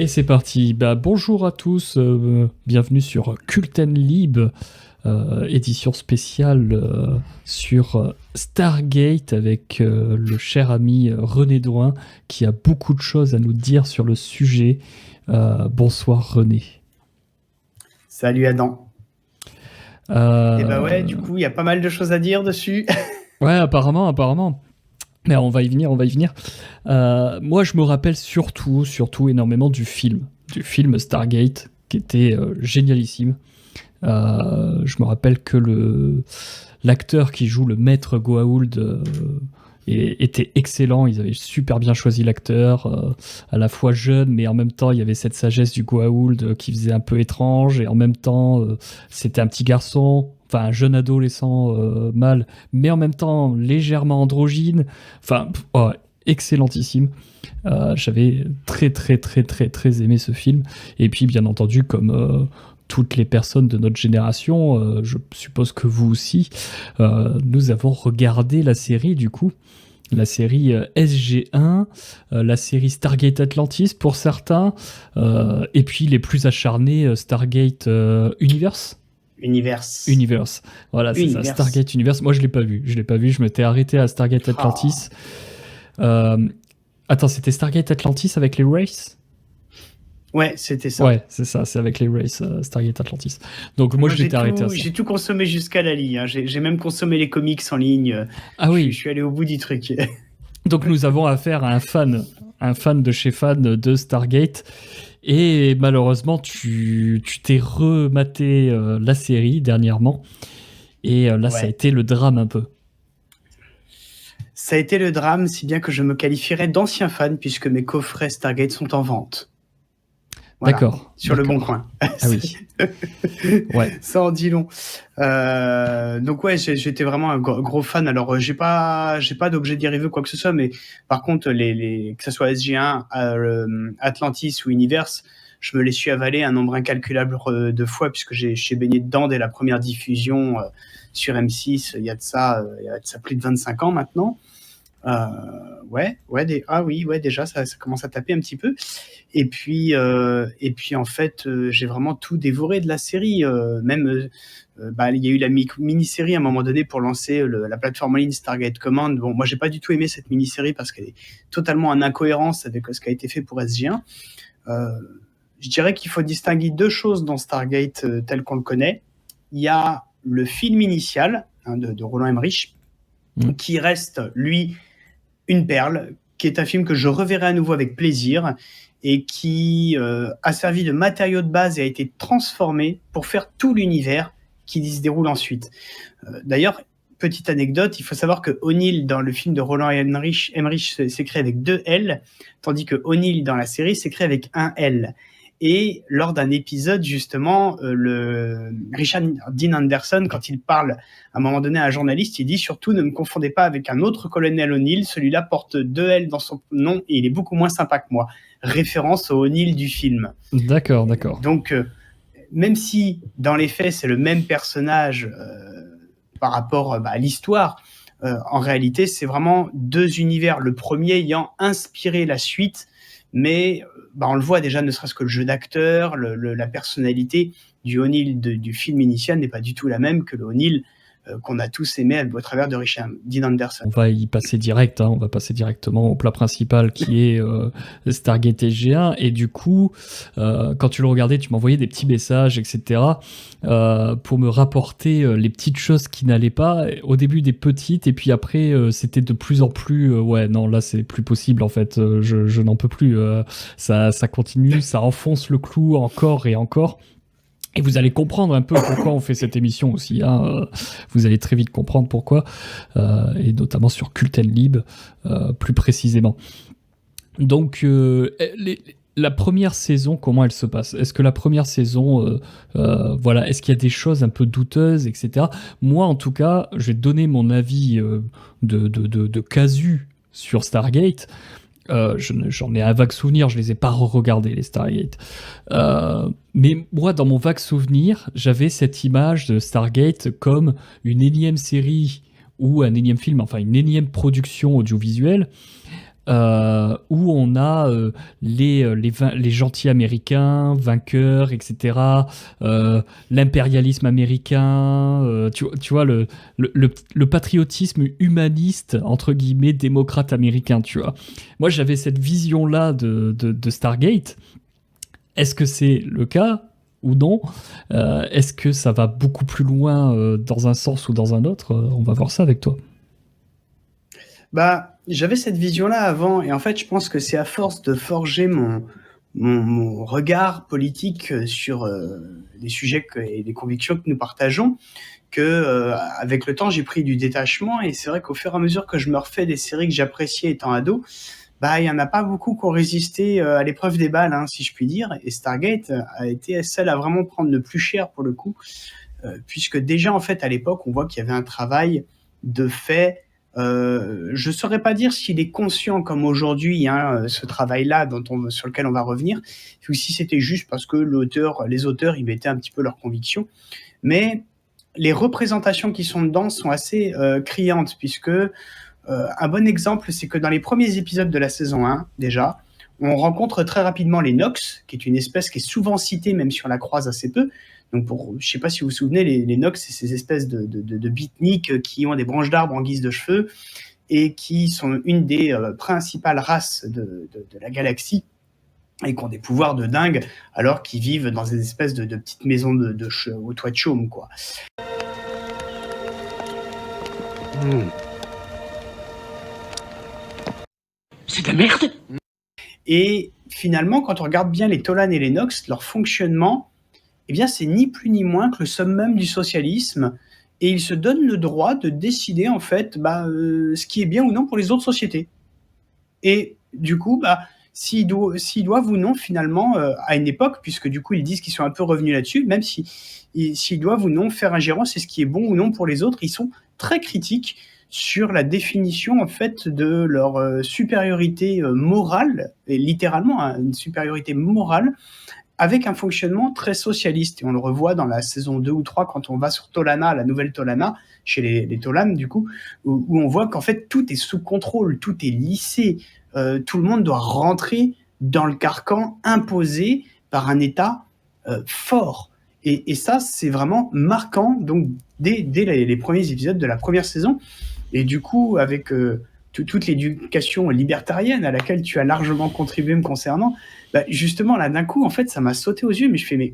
Et c'est parti. Bonjour à tous, bienvenue sur Culten Lib, édition spéciale sur Stargate avec le cher ami René Drouin qui a beaucoup de choses à nous dire sur le sujet. Bonsoir René. Salut Adam. Et ouais, du coup, il y a pas mal de choses à dire dessus. Ouais, apparemment. Mais on va y venir. Moi, je me rappelle surtout énormément du film Stargate, qui était génialissime. Je me rappelle que l'acteur qui joue le maître Goa'uld était excellent. Ils avaient super bien choisi l'acteur, à la fois jeune, mais en même temps, il y avait cette sagesse du Goa'uld qui faisait un peu étrange, et en même temps, c'était un petit garçon, enfin un jeune adolescent mâle, mais en même temps légèrement androgyne. Enfin, excellentissime. J'avais très aimé ce film. Et puis, bien entendu, comme toutes les personnes de notre génération, je suppose que vous aussi, nous avons regardé la série, du coup. La série SG1, la série Stargate Atlantis pour certains, et puis les plus acharnés, Stargate Universe. Voilà, c'est ça, Stargate Universe. Moi, je l'ai pas vu. Je m'étais arrêté à Stargate Atlantis. Attends, c'était Stargate Atlantis avec les Wraiths ? Ouais, c'était ça. Ouais, c'est ça, c'est avec les Wraiths, Stargate Atlantis. Donc moi je m'étais arrêté à ça. J'ai tout consommé jusqu'à la ligne. Hein. J'ai même consommé les comics en ligne. Ah oui. Je suis allé au bout du truc. Donc nous avons affaire à un fan de chez fan de Stargate. Et malheureusement, tu t'es rematé la série dernièrement. Et là, ouais. Ça a été le drame un peu. Ça a été le drame, si bien que je me qualifierais d'ancien fan, puisque mes coffrets Stargate sont en vente. Voilà, d'accord. Sur le bon coin. Ah oui. Ouais. Ça en dit long. Donc ouais, j'étais vraiment un gros fan. Alors j'ai pas d'objet dérivé quoi que ce soit, mais par contre que ce soit SG1, Atlantis ou Universe, je me les suis avalés un nombre incalculable de fois puisque j'ai baigné dedans dès la première diffusion sur M6. Il y a de ça plus de 25 ans maintenant. Déjà ça commence à taper un petit peu. Et puis en fait, j'ai vraiment tout dévoré de la série. Il y a eu la mini-série à un moment donné pour lancer la plateforme en ligne Stargate Command. Bon, moi j'ai pas du tout aimé cette mini-série parce qu'elle est totalement en incohérence avec ce qui a été fait pour SG1. Je dirais qu'il faut distinguer deux choses dans Stargate tel qu'on le connaît. Il y a le film initial de Roland Emmerich qui reste, lui, une perle, qui est un film que je reverrai à nouveau avec plaisir et qui a servi de matériau de base et a été transformé pour faire tout l'univers qui se déroule ensuite. D'ailleurs, petite anecdote, il faut savoir que O'Neill, dans le film de Roland Emmerich s'écrit avec 2 L, tandis que O'Neill, dans la série, s'écrit avec 1 L. Et lors d'un épisode, justement, le Richard Dean Anderson, quand il parle à un moment donné à un journaliste, il dit « Surtout, ne me confondez pas avec un autre colonel O'Neill, celui-là porte 2 L dans son nom et il est beaucoup moins sympa que moi. » Référence au O'Neill du film. D'accord. Donc, même si, dans les faits, c'est le même personnage par rapport à l'histoire, en réalité, c'est vraiment 2 univers. Le premier ayant inspiré la suite, mais on le voit déjà, ne serait-ce que le jeu d'acteur, la personnalité du O'Neill du film initial n'est pas du tout la même que le O'Neill qu'on a tous aimé au travers de Richard Dean Anderson. On va y passer direct, on va passer directement au plat principal qui est Stargate SG1, et du coup, quand tu le regardais, tu m'envoyais des petits messages, etc., pour me rapporter les petites choses qui n'allaient pas, au début des petites, et puis après, c'était de plus en plus, là c'est plus possible en fait, je n'en peux plus, ça continue, ça enfonce le clou encore et encore. Et vous allez comprendre un peu pourquoi on fait cette émission aussi. Vous allez très vite comprendre pourquoi, et notamment sur Culten Lib, plus précisément. Donc, la première saison, comment elle se passe ? Est-ce que la première saison, est-ce qu'il y a des choses un peu douteuses, etc. Moi, en tout cas, je vais donner mon avis de casu sur Stargate. J'en ai un vague souvenir, je les ai pas re-regardés les Stargate. Mais moi, dans mon vague souvenir, j'avais cette image de Stargate comme une énième série ou un énième film, enfin une énième production audiovisuelle où on a les gentils américains, vainqueurs, etc., l'impérialisme américain, tu vois, le patriotisme humaniste, entre guillemets, démocrate américain, tu vois. Moi, j'avais cette vision-là de Stargate. Est-ce que c'est le cas ou non? Est-ce que ça va beaucoup plus loin dans un sens ou dans un autre? On va voir ça avec toi. Bah, j'avais cette vision-là avant, et en fait, je pense que c'est à force de forger mon regard politique sur les sujets et les convictions que nous partageons, que avec le temps, j'ai pris du détachement, et c'est vrai qu'au fur et à mesure que je me refais des séries que j'appréciais étant ado, bah, il y en a pas beaucoup qui ont résisté à l'épreuve des balles, hein, si je puis dire, et Stargate a été celle à vraiment prendre le plus cher pour le coup, puisque déjà, en fait, à l'époque, on voit qu'il y avait un travail de fait. Je ne saurais pas dire s'il est conscient comme aujourd'hui, hein, ce travail-là sur lequel on va revenir, ou si c'était juste parce que les auteurs y mettaient un petit peu leurs convictions. Mais les représentations qui sont dedans sont assez criantes, puisque un bon exemple, c'est que dans les premiers épisodes de la saison 1, déjà, on rencontre très rapidement les Nox, qui est une espèce qui est souvent citée, même si on la croise assez peu. Donc, je ne sais pas si vous vous souvenez, les Nox, c'est ces espèces de beatniks qui ont des branches d'arbres en guise de cheveux et qui sont une des principales races de la galaxie et qui ont des pouvoirs de dingue, alors qu'ils vivent dans des espèces de petites maisons au toit de chaume, quoi. C'est de la merde. Et finalement, quand on regarde bien les Tolan et les Nox, leur fonctionnement, eh bien, c'est ni plus ni moins que le summum du socialisme, et ils se donnent le droit de décider, en fait, ce qui est bien ou non pour les autres sociétés. Et du coup, s'ils doivent ou non, finalement, à une époque, puisque du coup, ils disent qu'ils sont un peu revenus là-dessus, même s'ils doivent ou non faire ingérence, c'est ce qui est bon ou non pour les autres, ils sont très critiques sur la définition, en fait, de leur supériorité morale, et littéralement, hein, une supériorité morale, avec un fonctionnement très socialiste. Et on le revoit dans la saison 2 ou 3, quand on va sur Tolana, la nouvelle Tolana, chez les Tolan, du coup, où on voit qu'en fait, tout est sous contrôle, tout est lissé, tout le monde doit rentrer dans le carcan imposé par un État fort. Et ça, c'est vraiment marquant, donc, dès les premiers épisodes de la première saison. Et du coup, avec toute l'éducation libertarienne à laquelle tu as largement contribué me concernant, justement, là, d'un coup, en fait, ça m'a sauté aux yeux, mais je fais, mais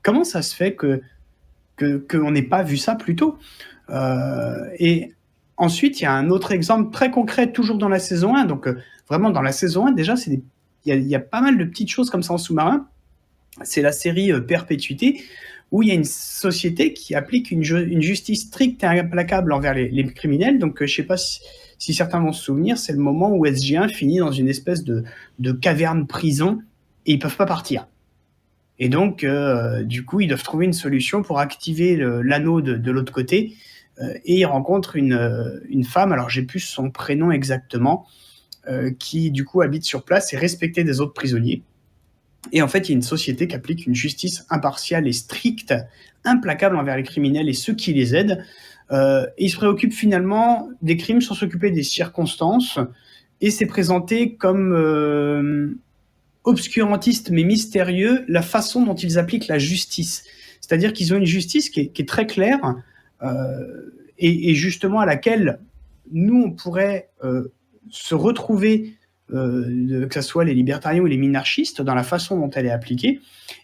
comment ça se fait qu'on n'ait pas vu ça plus tôt? Et ensuite, il y a un autre exemple très concret, toujours dans la saison 1. Donc, vraiment, dans la saison 1, déjà, il y a pas mal de petites choses comme ça en sous-marin. C'est la série Perpétuité, où il y a une société qui applique une justice stricte et implacable envers les criminels. Donc, je ne sais pas si certains vont se souvenir, c'est le moment où SG1 finit dans une espèce de caverne-prison et ils ne peuvent pas partir. Et donc, du coup, ils doivent trouver une solution pour activer l'anneau de l'autre côté. Et ils rencontrent une femme, alors j'ai plus son prénom exactement, qui du coup habite sur place et respectée des autres prisonniers. Et en fait, il y a une société qui applique une justice impartiale et stricte, implacable envers les criminels et ceux qui les aident. Et ils se préoccupent finalement des crimes sans s'occuper des circonstances. Et c'est présenté comme obscurantiste mais mystérieux la façon dont ils appliquent la justice. C'est-à-dire qu'ils ont une justice qui est très claire et justement à laquelle nous, on pourrait se retrouver, que ce soit les libertariens ou les minarchistes, dans la façon dont elle est appliquée.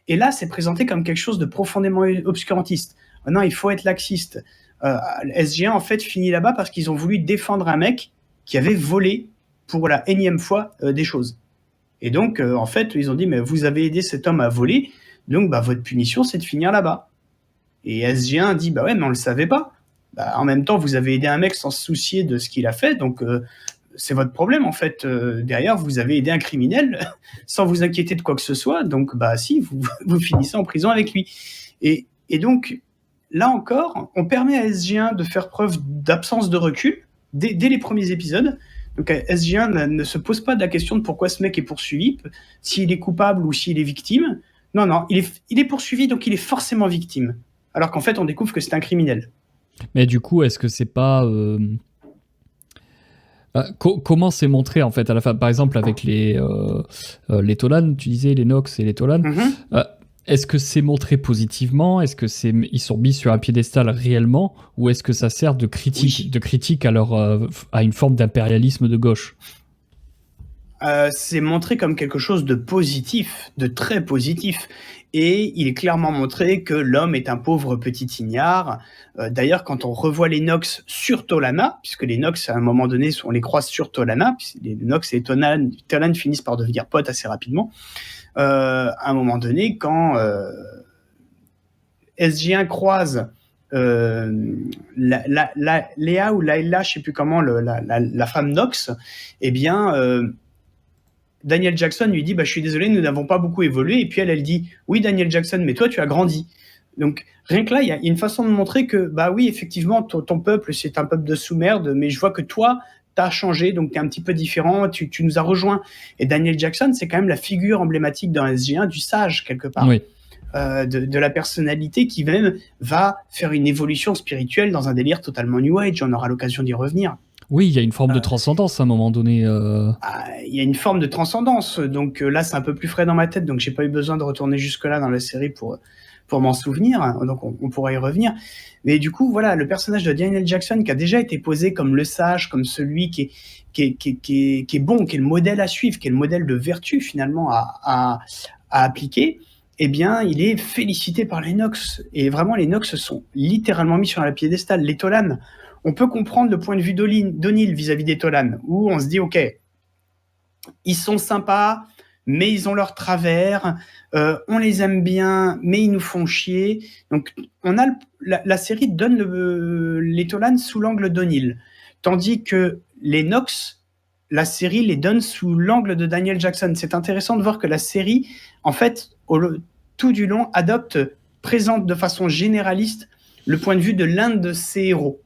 Et là, c'est présenté comme quelque chose de profondément obscurantiste. Non, il faut être laxiste. SG1, en fait, finit là-bas parce qu'ils ont voulu défendre un mec qui avait volé pour la énième fois des choses. Et donc, en fait, ils ont dit, mais vous avez aidé cet homme à voler, donc votre punition, c'est de finir là-bas. Et SG1 dit, ouais, mais on ne le savait pas. En même temps, vous avez aidé un mec sans se soucier de ce qu'il a fait, donc c'est votre problème, en fait. Derrière, vous avez aidé un criminel sans vous inquiéter de quoi que ce soit, donc si, vous finissez en prison avec lui. Et donc, là encore, on permet à SG1 de faire preuve d'absence de recul dès les premiers épisodes. Donc SG1 ne se pose pas de la question de pourquoi ce mec est poursuivi, s'il est coupable ou s'il est victime. Non, il est poursuivi, donc il est forcément victime. Alors qu'en fait, on découvre que c'est un criminel. Mais du coup, est-ce que c'est pas... Comment c'est montré en fait à la fin, par exemple avec les Tolan, tu disais les Nox et les Tolan. Mhm. Est-ce que c'est montré positivement? Est-ce que ils sont mis sur un piédestal réellement, ou est-ce que ça sert de critique, Oui. de critique à une forme d'impérialisme de gauche? C'est montré comme quelque chose de positif, de très positif. Et il est clairement montré que l'homme est un pauvre petit ignare. D'ailleurs, quand on revoit les Nox sur Tolana, puisque les Nox, à un moment donné, on les croise sur Tolana, puisque les Nox et Tolan finissent par devenir potes assez rapidement. À un moment donné, quand SG1 croise Léa ou Laila, je ne sais plus comment, la femme Nox, eh bien, Daniel Jackson lui dit, je suis désolé, nous n'avons pas beaucoup évolué. Et puis elle dit, oui, Daniel Jackson, mais toi, tu as grandi. Donc, rien que là, il y a une façon de montrer que, oui, effectivement, ton peuple, c'est un peuple de sous-merde, mais je vois que toi, tu as changé, donc tu es un petit peu différent, tu nous as rejoints. Et Daniel Jackson, c'est quand même la figure emblématique d'un SG1, du sage, quelque part. Oui. De la personnalité qui même va faire une évolution spirituelle dans un délire totalement New Age. On aura l'occasion d'y revenir. Oui, il y a une forme de transcendance à un moment donné. Il y a une forme de transcendance. Donc là, c'est un peu plus frais dans ma tête, donc j'ai pas eu besoin de retourner jusque-là dans la série pour m'en souvenir. Donc on pourra y revenir. Mais du coup, voilà, le personnage de Daniel Jackson, qui a déjà été posé comme le sage, comme celui qui est bon, qui est le modèle à suivre, qui est le modèle de vertu finalement à appliquer, eh bien, il est félicité par les Nox. Et vraiment, les Nox sont littéralement mis sur la piédestal. Les Tolan, on peut comprendre le point de vue d'O'Neill vis-à-vis des Tolan, où on se dit, ok, ils sont sympas, mais ils ont leurs travers, on les aime bien, mais ils nous font chier. Donc, on a la série donne les Tolan sous l'angle d'O'Neill, tandis que les Nox, la série les donne sous l'angle de Daniel Jackson. C'est intéressant de voir que la série, en fait, tout du long, présente de façon généraliste le point de vue de l'un de ses héros.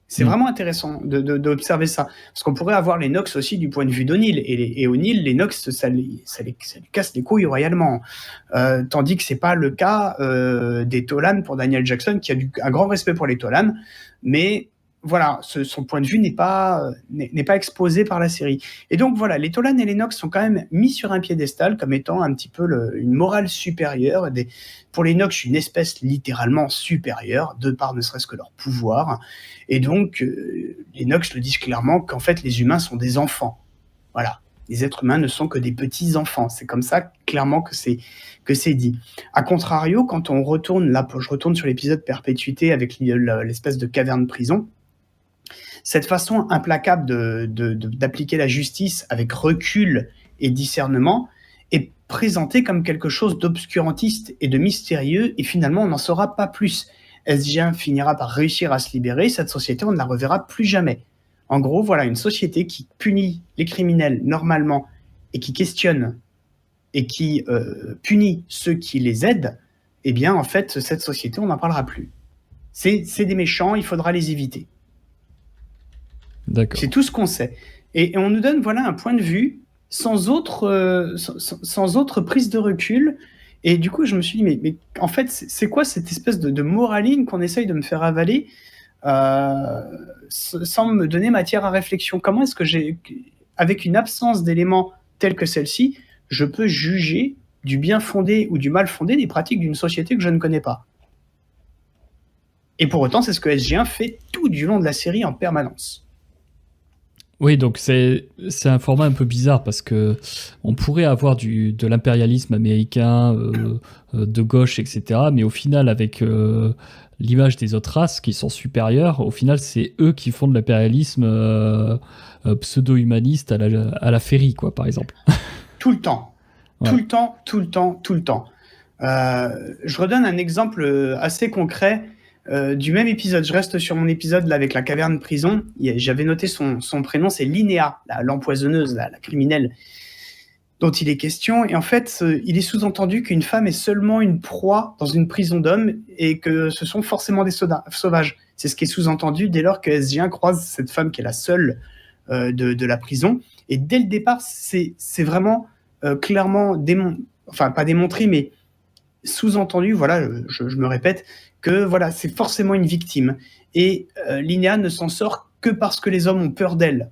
C'est vraiment intéressant d'observer ça. Parce qu'on pourrait avoir les Nox aussi du point de vue d'O'Neill. Et O'Neill, les Nox, ça lui casse les couilles royalement. Tandis que c'est pas le cas des Tolan pour Daniel Jackson, qui a un grand respect pour les Tolan. Mais voilà, son point de vue n'est pas exposé par la série. Et donc voilà, les Tolan et les Nox sont quand même mis sur un piédestal comme étant un petit peu une morale supérieure. Pour les Nox, une espèce littéralement supérieure, de par ne serait-ce que leur pouvoir. Et donc, les Nox le disent clairement qu'en fait, les humains sont des enfants. Voilà. Les êtres humains ne sont que des petits-enfants. C'est comme ça, clairement, que c'est dit. A contrario, quand on retourne, là, je retourne sur l'épisode Perpétuité avec l'espèce de caverne-prison, cette façon implacable d'appliquer la justice avec recul et discernement est présentée comme quelque chose d'obscurantiste et de mystérieux, et finalement, on n'en saura pas plus. SG1 finira par réussir à se libérer, cette société, on ne la reverra plus jamais. En gros, voilà, une société qui punit les criminels normalement et qui questionne et qui punit ceux qui les aident, eh bien, en fait, cette société, on n'en parlera plus. C'est des méchants, il faudra les éviter. D'accord. C'est tout ce qu'on sait. Et on nous donne, voilà, un point de vue sans autre prise de recul. Et du coup, je me suis dit, mais en fait, c'est quoi cette espèce de moraline qu'on essaye de me faire avaler sans me donner matière à réflexion? Comment est-ce que avec une absence d'éléments tels que celle-ci, je peux juger du bien fondé ou du mal fondé des pratiques d'une société que je ne connais pas? Et pour autant, c'est ce que SG1 fait tout du long de la série en permanence. Oui, donc c'est un format un peu bizarre parce que on pourrait avoir de l'impérialisme américain de gauche, etc. Mais au final, avec l'image des autres races qui sont supérieures, au final, c'est eux qui font de l'impérialisme pseudo-humaniste à la Ferry, quoi, par exemple. Tout le temps. Ouais. Tout le temps, tout le temps, tout le temps. Je redonne un exemple assez concret du même épisode. Je reste sur mon épisode là, avec la caverne prison. J'avais noté son prénom, c'est Linnea, l'empoisonneuse, la criminelle dont il est question. Et en fait, il est sous-entendu qu'une femme est seulement une proie dans une prison d'hommes et que ce sont forcément des sauvages. C'est ce qui est sous-entendu dès lors que SG1 croise cette femme qui est la seule de la prison. Et dès le départ, c'est vraiment clairement pas démontré, mais sous-entendu, voilà, je me répète, que voilà, c'est forcément une victime. Et Linnea ne s'en sort que parce que les hommes ont peur d'elle.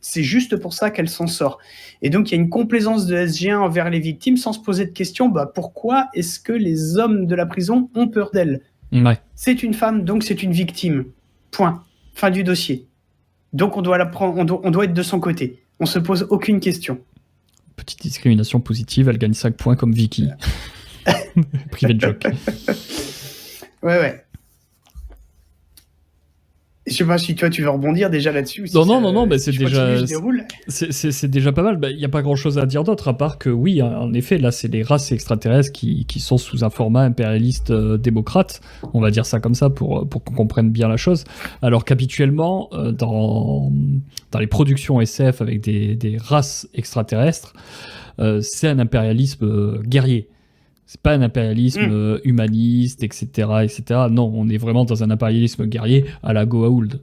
C'est juste pour ça qu'elle s'en sort. Et donc, il y a une complaisance de SG1 envers les victimes sans se poser de question, pourquoi est-ce que les hommes de la prison ont peur d'elle ? Ouais. C'est une femme, donc c'est une victime. Point. Fin du dossier. Donc, on doit la prendre, on doit être de son côté. On se pose aucune question. Petite discrimination positive, elle gagne 5 points comme Vicky. Privé de joke. Ouais. Je sais pas si toi tu veux rebondir déjà là-dessus. Non, si c'est déjà pas mal. Il n'y a pas grand-chose à dire d'autre, à part que oui, en effet, là, c'est les races extraterrestres qui sont sous un format impérialiste démocrate, on va dire ça comme ça pour qu'on comprenne bien la chose. Alors qu'habituellement, dans les productions SF avec des races extraterrestres, c'est un impérialisme guerrier. C'est pas un impérialisme humaniste, etc., etc. Non, on est vraiment dans un impérialisme guerrier à la Goa'uld.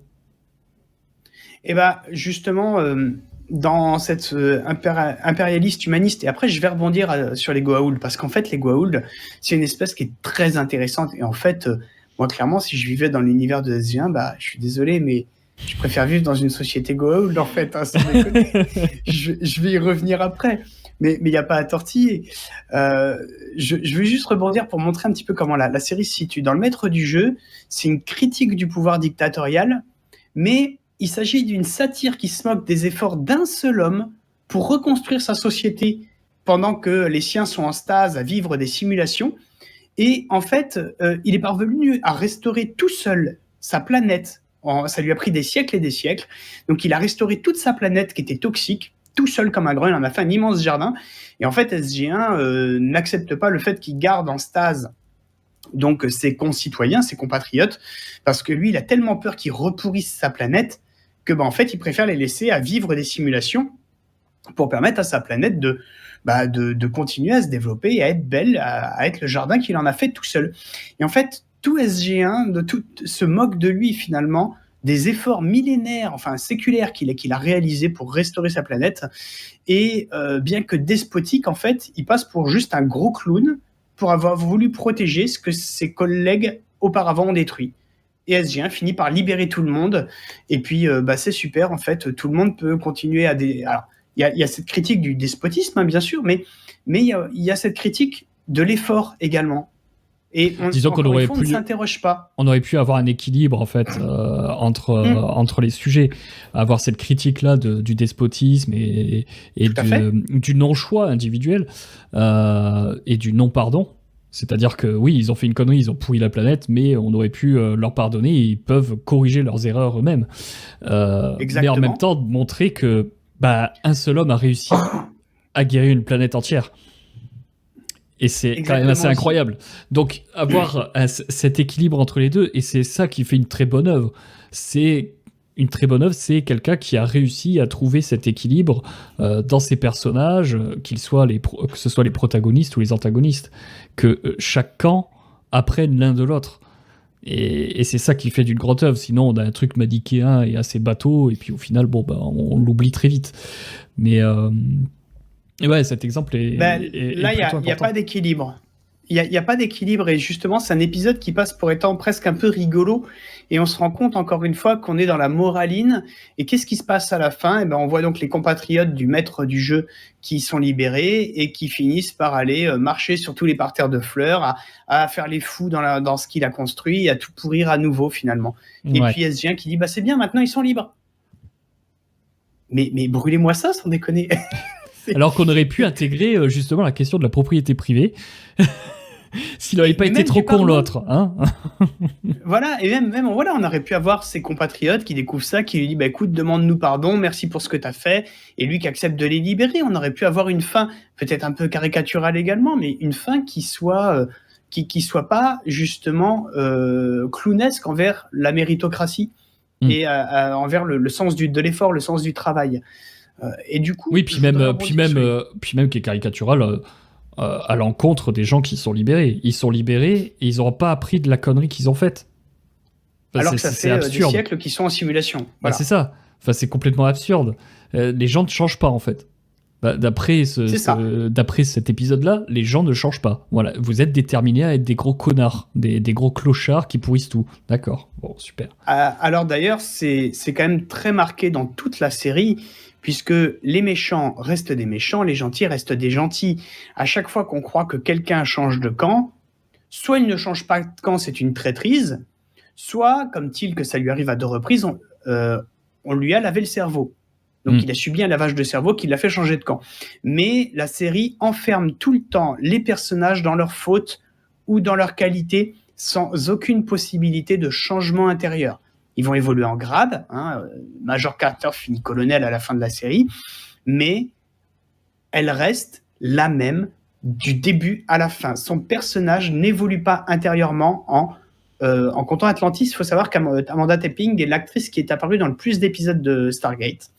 Et justement, dans cette impérialiste humaniste, et après je vais rebondir sur les Goa'uld, parce qu'en fait les Goa'uld, c'est une espèce qui est très intéressante, et en fait, moi clairement, si je vivais dans l'univers de SG1, je suis désolé, mais je préfère vivre dans une société Goa'uld, en fait, sans déconner. Je vais y revenir après. Mais il n'y a pas à tortiller. Je veux juste rebondir pour montrer un petit peu comment la série se situe. Dans le maître du jeu, c'est une critique du pouvoir dictatorial, mais il s'agit d'une satire qui se moque des efforts d'un seul homme pour reconstruire sa société pendant que les siens sont en stase à vivre des simulations. Et en fait, il est parvenu à restaurer tout seul sa planète. Ça lui a pris des siècles et des siècles. Donc il a restauré toute sa planète qui était toxique, tout seul comme un grunt, il en a fait un immense jardin. Et en fait, SG1 n'accepte pas le fait qu'il garde en stase donc ses concitoyens, ses compatriotes, parce que lui, il a tellement peur qu'ils repourrissent sa planète que, en fait, il préfère les laisser à vivre des simulations pour permettre à sa planète de continuer à se développer et à être belle, à être le jardin qu'il en a fait tout seul. Et en fait, tout SG1 se moque de lui finalement, des efforts millénaires, enfin séculaires qu'il a réalisés pour restaurer sa planète. Et bien que despotique, en fait, il passe pour juste un gros clown pour avoir voulu protéger ce que ses collègues auparavant ont détruit. Et SG1 finit par libérer tout le monde. Et puis, c'est super, en fait, tout le monde peut continuer à... Alors, il y a cette critique du despotisme, bien sûr, mais il y a cette critique de l'effort également. Et disons qu'on aurait pu, on ne s'interroge pas. On aurait pu avoir un équilibre en fait entre les sujets, avoir cette critique là du despotisme et du non-choix individuel et du non-pardon. C'est-à-dire que oui, ils ont fait une connerie, ils ont pourri la planète, mais on aurait pu leur pardonner et ils peuvent corriger leurs erreurs eux-mêmes. Mais en même temps, montrer que un seul homme a réussi à guérir une planète entière. Et c'est quand même assez incroyable. Donc, avoir cet équilibre entre les deux, et c'est ça qui fait une très bonne œuvre. Une très bonne œuvre, c'est quelqu'un qui a réussi à trouver cet équilibre dans ses personnages, que ce soit les protagonistes ou les antagonistes, que chaque camp apprenne l'un de l'autre. Et c'est ça qui fait d'une grande œuvre. Sinon, on a un truc manichéen et assez bateau, et puis au final, on l'oublie très vite. Mais... ouais, cet exemple est là, il n'y a pas d'équilibre. Il n'y a pas d'équilibre, et justement, c'est un épisode qui passe pour étant presque un peu rigolo, et on se rend compte encore une fois qu'on est dans la moraline. Et qu'est-ce qui se passe à la fin ? On voit donc les compatriotes du maître du jeu qui sont libérés et qui finissent par aller marcher sur tous les parterres de fleurs, à faire les fous dans ce qu'il a construit, et à tout pourrir à nouveau finalement. Et puis SG1 qui dit c'est bien, maintenant ils sont libres. Mais brûlez-moi ça, sans déconner. Alors qu'on aurait pu intégrer justement la question de la propriété privée, s'il n'avait pas été trop con l'autre. Hein. Voilà, et même on aurait pu avoir ses compatriotes qui découvrent ça, qui lui disent écoute, demande-nous pardon, merci pour ce que tu as fait, et lui qui accepte de les libérer. On aurait pu avoir une fin, peut-être un peu caricaturale également, mais une fin qui soit pas justement clownesque envers la méritocratie et envers le sens de l'effort, le sens du travail. Et du coup, oui, puis même qui est caricatural à l'encontre des gens qui sont libérés. Ils sont libérés et ils n'auront pas appris de la connerie qu'ils ont faite. Alors que ça fait des siècles qu'ils sont en simulation. Voilà. C'est ça. C'est complètement absurde. Les gens ne changent pas en fait. Bah, d'après C'est ça. d'après cet épisode-là, les gens ne changent pas. Voilà, vous êtes déterminés à être des gros connards, des gros clochards qui pourrissent tout. D'accord, bon, super. Alors d'ailleurs, c'est quand même très marqué dans toute la série, puisque les méchants restent des méchants, les gentils restent des gentils. À chaque fois qu'on croit que quelqu'un change de camp, soit il ne change pas de camp, c'est une traîtrise, soit, comme Till, que ça lui arrive à 2 reprises, on lui a lavé le cerveau. Donc il a subi un lavage de cerveau qui l'a fait changer de camp. Mais la série enferme tout le temps les personnages dans leurs fautes ou dans leurs qualités, sans aucune possibilité de changement intérieur. Ils vont évoluer en grade, Major Carter finit colonel à la fin de la série, mais elle reste la même du début à la fin. Son personnage n'évolue pas intérieurement en comptant Atlantis. Il faut savoir qu'Amanda Tapping est l'actrice qui est apparue dans le plus d'épisodes de Stargate.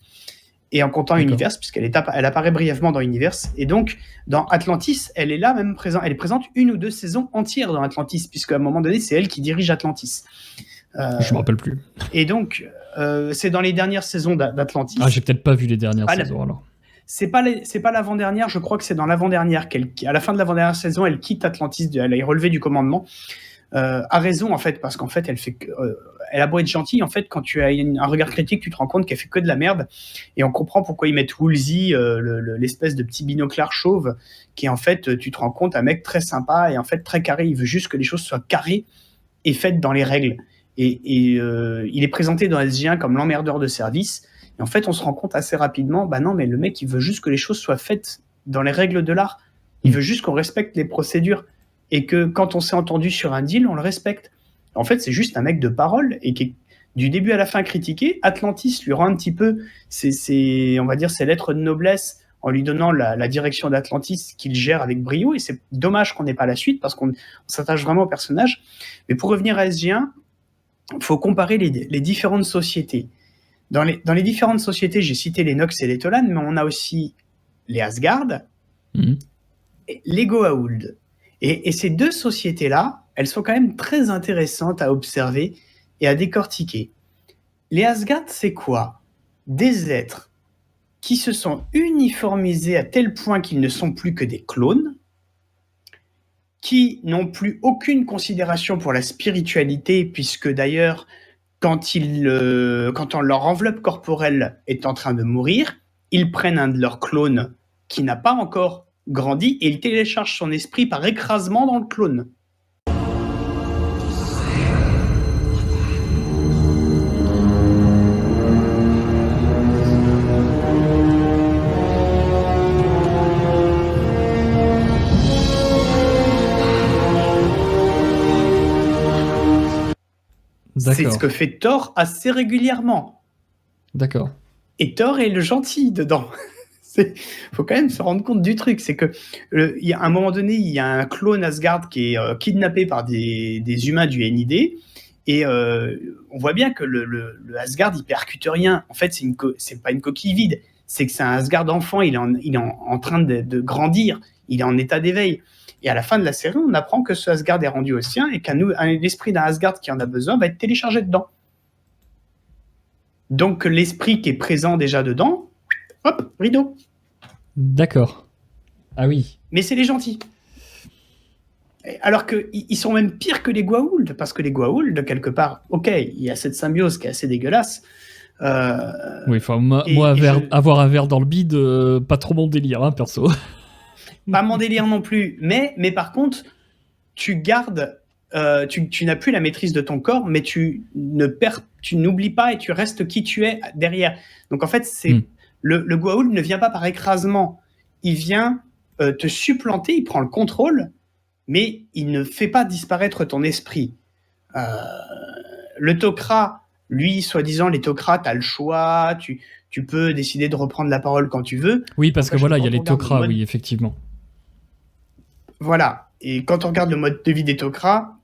Et en comptant Universe, puisqu'elle apparaît brièvement dans Universe. Et donc, dans Atlantis, elle est là même présente. Elle est présente 1 ou 2 saisons entières dans Atlantis, puisqu'à un moment donné, c'est elle qui dirige Atlantis. Je me rappelle plus. Et donc, c'est dans les dernières saisons d'Atlantis. Ah, j'ai peut-être pas vu les dernières saisons alors. C'est pas l'avant-dernière, je crois que c'est dans l'avant-dernière à la fin de l'avant-dernière saison, elle quitte Atlantis, elle est relevée du commandement. A raison en fait, parce qu'en fait elle a beau être gentille, en fait quand tu as un regard critique, tu te rends compte qu'elle fait que de la merde, et on comprend pourquoi ils mettent Woolsey, l'espèce de petit binoclard chauve, qui en fait, tu te rends compte, un mec très sympa et en fait très carré, il veut juste que les choses soient carrées et faites dans les règles, et il est présenté dans SG1 comme l'emmerdeur de service, et en fait on se rend compte assez rapidement, bah non mais le mec il veut juste que les choses soient faites dans les règles de l'art, il veut juste qu'on respecte les procédures, et que quand on s'est entendu sur un deal, on le respecte. En fait, c'est juste un mec de parole et qui est du début à la fin critiqué. Atlantis lui rend un petit peu on va dire, ses lettres de noblesse en lui donnant la direction d'Atlantis qu'il gère avec brio, et c'est dommage qu'on n'ait pas la suite parce qu'on s'attache vraiment au personnage. Mais pour revenir à SG1, il faut comparer les différentes sociétés. Dans les différentes sociétés, j'ai cité les Nox et les Tolan, mais on a aussi les Asgard et les Goa'uld. Et ces 2 sociétés-là, elles sont quand même très intéressantes à observer et à décortiquer. Les Asgard, c'est quoi? Des êtres qui se sont uniformisés à tel point qu'ils ne sont plus que des clones, qui n'ont plus aucune considération pour la spiritualité, puisque d'ailleurs, quand leur enveloppe corporelle est en train de mourir, ils prennent un de leurs clones qui n'a pas encore grandit et il télécharge son esprit par écrasement dans le clone. C'est ce que fait Thor assez régulièrement. D'accord. Et Thor est le gentil dedans. Faut quand même se rendre compte du truc, c'est que à un moment donné, il y a un clone Asgard qui est kidnappé par des humains du NID, et on voit bien que le Asgard il percute rien. En fait, c'est pas une coquille vide, c'est que c'est un Asgard enfant. Il est en train de grandir, il est en état d'éveil. Et à la fin de la série, on apprend que ce Asgard est rendu au sien et l'esprit d'un Asgard qui en a besoin va être téléchargé dedans. Donc l'esprit qui est présent déjà dedans, hop, rideau. D'accord. Ah oui. Mais c'est les gentils. Alors qu'ils sont même pires que les Goa'uld, parce que les Goa'uld, quelque part, ok, il y a cette symbiose qui est assez dégueulasse. Oui, enfin, avoir un verre dans le bide, pas trop mon délire, hein, perso. Pas mon délire non plus, mais par contre, tu gardes, tu n'as plus la maîtrise de ton corps, mais tu n'oublies pas et tu restes qui tu es derrière. Donc en fait, le Goa'uld ne vient pas par écrasement, il vient te supplanter, il prend le contrôle, mais il ne fait pas disparaître ton esprit. Le Tok'ra, lui, soi-disant, les Tok'ra, t'as le choix, tu peux décider de reprendre la parole quand tu veux. Oui, parce que voilà, il y a les Tok'ra, oui, effectivement. Voilà, et quand on regarde le mode de vie des Tok'ra,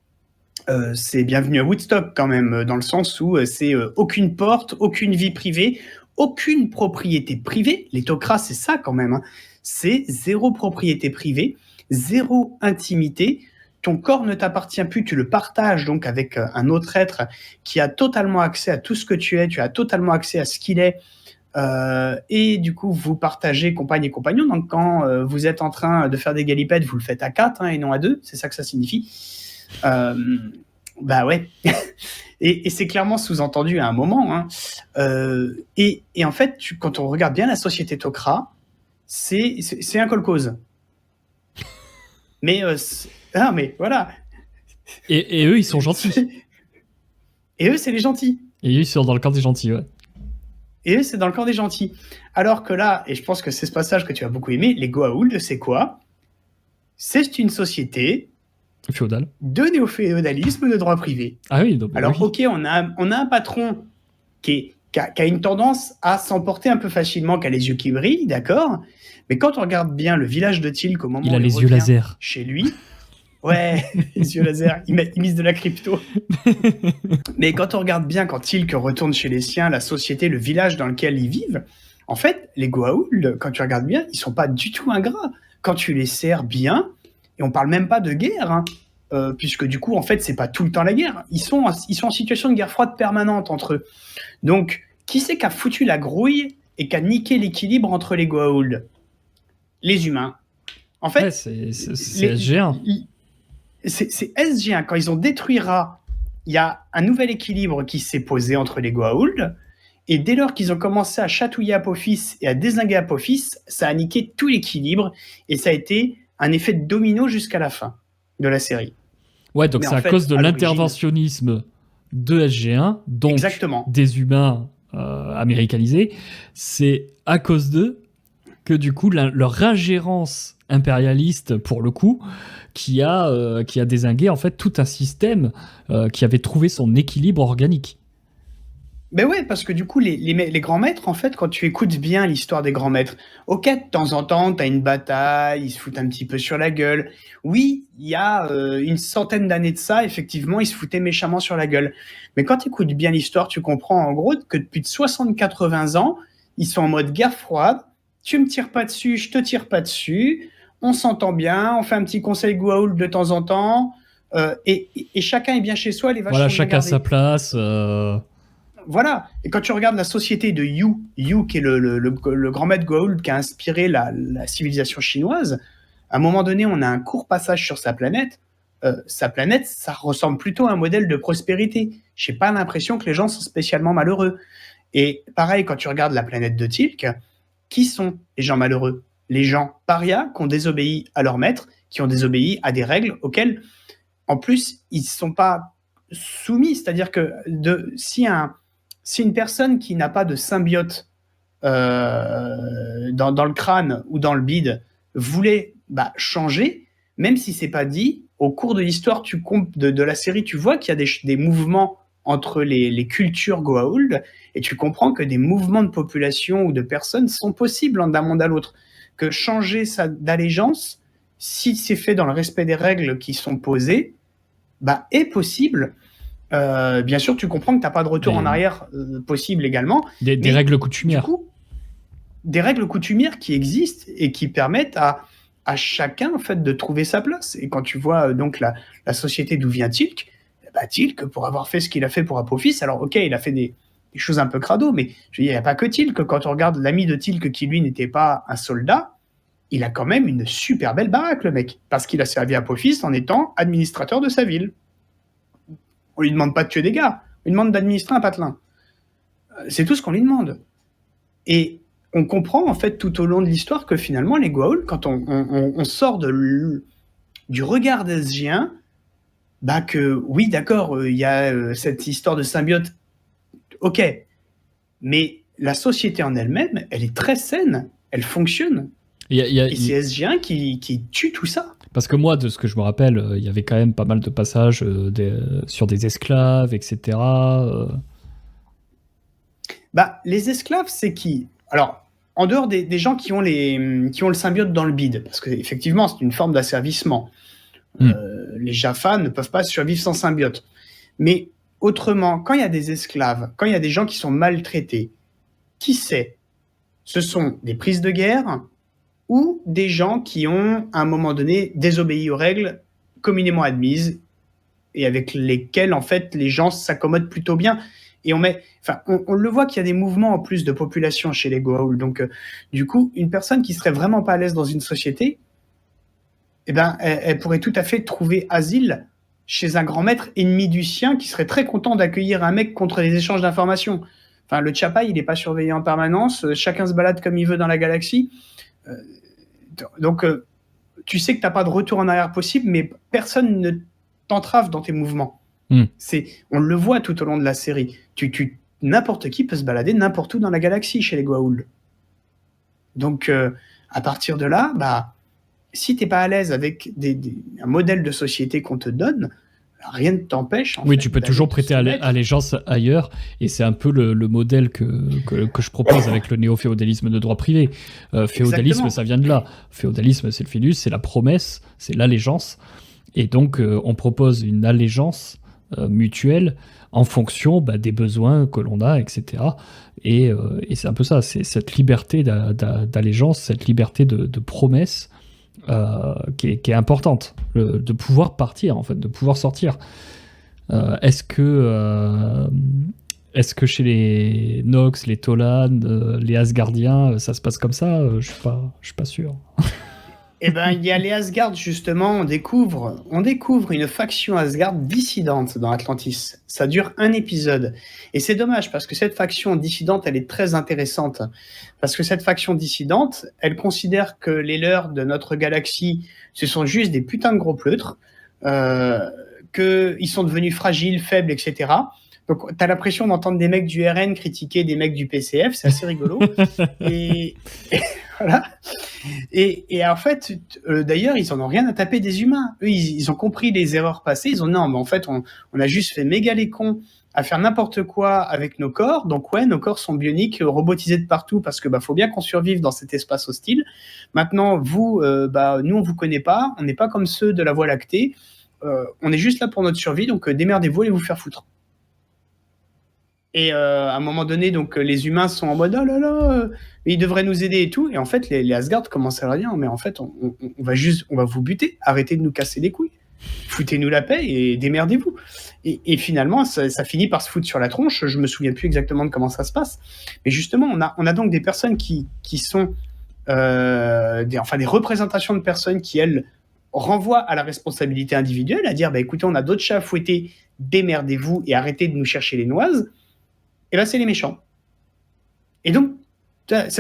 c'est bienvenu à Woodstock quand même, dans le sens où c'est aucune porte, aucune vie privée, aucune propriété privée. Les Tok'ra, c'est ça quand même, hein. C'est 0 propriété privée, 0 intimité. Ton corps ne t'appartient plus, tu le partages donc avec un autre être qui a totalement accès à tout ce que tu es, tu as totalement accès à ce qu'il est. Et du coup, vous partagez compagne et compagnon. Donc, quand vous êtes en train de faire des galipettes, vous le faites à 4 et non à 2. C'est ça que ça signifie. Bah ouais. Et c'est clairement sous-entendu à un moment. Hein. Et en fait, quand on regarde bien la société Tok'ra, c'est un kolkhoz. Mais mais voilà. Et eux, ils sont gentils. Et eux, c'est les gentils. Et eux, ils sont dans le camp des gentils, ouais. Et eux, c'est dans le camp des gentils. Alors que là, et je pense que c'est ce passage que tu as beaucoup aimé, les Goa'uld, c'est quoi? C'est une société Féodal. de néo-féodalisme de droit privé. Ah oui, donc, Alors, oui. ok, on a un patron qui a une tendance à s'emporter un peu facilement, qui a les yeux qui brillent, d'accord? Mais quand on regarde bien le village de Teal'c, au moment Il a où les yeux revient laser. chez lui, ouais, les yeux laser, il mise de la crypto. Mais quand on regarde bien, quand Teal'c retourne chez les siens, la société, le village dans lequel ils vivent, en fait, les Goa'uld, quand tu regardes bien, ils sont pas du tout ingrats. Quand tu les sers bien, et on parle même pas de guerre, hein, puisque du coup, en fait, c'est pas tout le temps la guerre. Ils sont en situation de guerre froide permanente entre eux. Donc, qui c'est qui a foutu la grouille et qui a niqué l'équilibre entre les Goa'uld? Les humains. En fait, Ouais, c'est SG1. c'est SG1. Quand ils ont détruit Ra, il y a un nouvel équilibre qui s'est posé entre les Goa'uld. Et dès lors qu'ils ont commencé à chatouiller Apophis et à dézinguer Apophis, ça a niqué tout l'équilibre. Et ça a été un effet de domino jusqu'à la fin de la série. Ouais, donc Mais c'est en à fait, cause de à l'origine- l'interventionnisme de SG1, donc Exactement. des humains américanisés. C'est à cause d'eux que du coup leur ingérence impérialiste, pour le coup, qui a dézingué en fait tout un système qui avait trouvé son équilibre organique. Ben ouais, parce que du coup, les grands maîtres, en fait, quand tu écoutes bien l'histoire des grands maîtres, ok, de temps en temps, t'as une bataille, ils se foutent un petit peu sur la gueule. Oui, il y a une centaine d'années de ça, effectivement, ils se foutaient méchamment sur la gueule. Mais quand tu écoutes bien l'histoire, tu comprends en gros que depuis de 60-80 ans, ils sont en mode guerre froide. Tu me tires pas dessus, je te tire pas dessus. On s'entend bien, on fait un petit conseil Goa'uld de temps en temps. Et chacun est bien chez soi, les vaches Voilà, sont bien chacun à gardées. sa place. Voilà. Et quand tu regardes la société de Yu qui est le grand maître Goa'uld qui a inspiré la civilisation chinoise, à un moment donné, on a un court passage sur sa planète. Sa planète, ça ressemble plutôt à un modèle de prospérité. J'ai pas l'impression que les gens sont spécialement malheureux. Et pareil, quand tu regardes la planète de Teal'c, qui sont les gens malheureux? Les gens parias qui ont désobéi à leur maître, qui ont désobéi à des règles auxquelles, en plus, ils ne sont pas soumis. C'est-à-dire que si une personne qui n'a pas de symbiote dans le crâne ou dans le bide voulait changer, même si c'est pas dit, au cours de l'histoire de la série, tu vois qu'il y a des mouvements entre les cultures Goa'uld, et tu comprends que des mouvements de population ou de personnes sont possibles d'un monde à l'autre. Que changer d'allégeance, si c'est fait dans le respect des règles qui sont posées, est possible. Bien sûr, tu comprends que tu n'as pas de retour en arrière possible également. Des règles coutumières. Du coup, des règles coutumières qui existent et qui permettent à chacun en fait, de trouver sa place. Et quand tu vois donc la société d'où vient Teal'c, Teal'c, pour avoir fait ce qu'il a fait pour Apophis, alors ok, il a fait des choses un peu crado, mais je veux dire, il n'y a pas que Teal'c. Quand on regarde l'ami de Teal'c qui, lui, n'était pas un soldat, il a quand même une super belle baraque, le mec, parce qu'il a servi Apophis en étant administrateur de sa ville. On lui demande pas de tuer des gars, on lui demande d'administrer un patelin. C'est tout ce qu'on lui demande. Et on comprend en fait tout au long de l'histoire que finalement les Goa'uld, quand on sort du regard d'Asgien, que oui, d'accord, il y a cette histoire de symbiote, ok, mais la société en elle-même, elle est très saine, elle fonctionne. Et c'est Asgien qui tue tout ça. Parce que moi, de ce que je me rappelle, il y avait quand même pas mal de passages sur des esclaves, etc. Les esclaves, c'est qui? Alors, en dehors des gens qui ont le symbiote dans le bide, parce qu'effectivement, c'est une forme d'asservissement. Les Jaffa ne peuvent pas survivre sans symbiote. Mais autrement, quand il y a des esclaves, quand il y a des gens qui sont maltraités, qui c'est? Ce sont des prises de guerre ou des gens qui ont, à un moment donné, désobéi aux règles communément admises et avec lesquelles, en fait, les gens s'accommodent plutôt bien. Et on le voit qu'il y a des mouvements en plus de population chez les Goa'uld. Donc, du coup, une personne qui serait vraiment pas à l'aise dans une société, eh ben, elle pourrait tout à fait trouver asile chez un grand maître ennemi du sien qui serait très content d'accueillir un mec contre les échanges d'informations. Enfin, le Chapai, il n'est pas surveillé en permanence, chacun se balade comme il veut dans la galaxie. Donc, tu sais que tu n'as pas de retour en arrière possible, mais personne ne t'entrave dans tes mouvements. On le voit tout au long de la série. N'importe qui peut se balader n'importe où dans la galaxie chez les Goa'uld. Donc, à partir de là, si tu n'es pas à l'aise avec un modèle de société qu'on te donne, rien ne t'empêche. Oui, tu peux toujours prêter allégeance ailleurs, et c'est un peu le modèle que je propose avec le néo-féodalisme de droit privé. Féodalisme, ça vient de là. Féodalisme, c'est le fidus, c'est la promesse, c'est l'allégeance, et donc on propose une allégeance mutuelle en fonction des besoins que l'on a, etc. Et c'est un peu ça, c'est cette liberté d'allégeance, cette liberté de promesse qui est importante, de pouvoir partir, en fait, de pouvoir sortir. Est-ce que chez les Nox, les Tolan, les Asgardiens, ça se passe comme ça? Je suis pas sûr. Eh ben, il y a les Asgard, justement, on découvre une faction Asgard dissidente dans Atlantis. Ça dure un épisode. Et c'est dommage, parce que cette faction dissidente, elle est très intéressante. Parce que cette faction dissidente, elle considère que les leurs de notre galaxie, ce sont juste des putains de gros pleutres, qu'ils sont devenus fragiles, faibles, etc. Donc, t'as l'impression d'entendre des mecs du RN critiquer des mecs du PCF, c'est assez rigolo. et voilà. Et en fait, d'ailleurs, ils en ont rien à taper des humains. Eux, ils ont compris les erreurs passées. Ils ont dit non, mais en fait, on a juste fait méga les cons à faire n'importe quoi avec nos corps. Donc ouais, nos corps sont bioniques, robotisés de partout parce que faut bien qu'on survive dans cet espace hostile. Maintenant, vous, nous, on vous connaît pas. On n'est pas comme ceux de la Voie lactée. On est juste là pour notre survie. Donc démerdez-vous, allez vous faire foutre. Et à un moment donné, donc les humains sont en mode oh là là, ils devraient nous aider et tout. Et en fait, les Asgard commencent à leur dire mais en fait, on va vous buter. Arrêtez de nous casser les couilles. Foutez-nous la paix et démerdez-vous. Et finalement, ça finit par se foutre sur la tronche. Je me souviens plus exactement de comment ça se passe. Mais justement, on a donc des personnes qui sont des représentations de personnes qui, elles, renvoient à la responsabilité individuelle, à dire écoutez, on a d'autres chats à fouetter, démerdez-vous et arrêtez de nous chercher les noises. Et c'est les méchants. Et donc,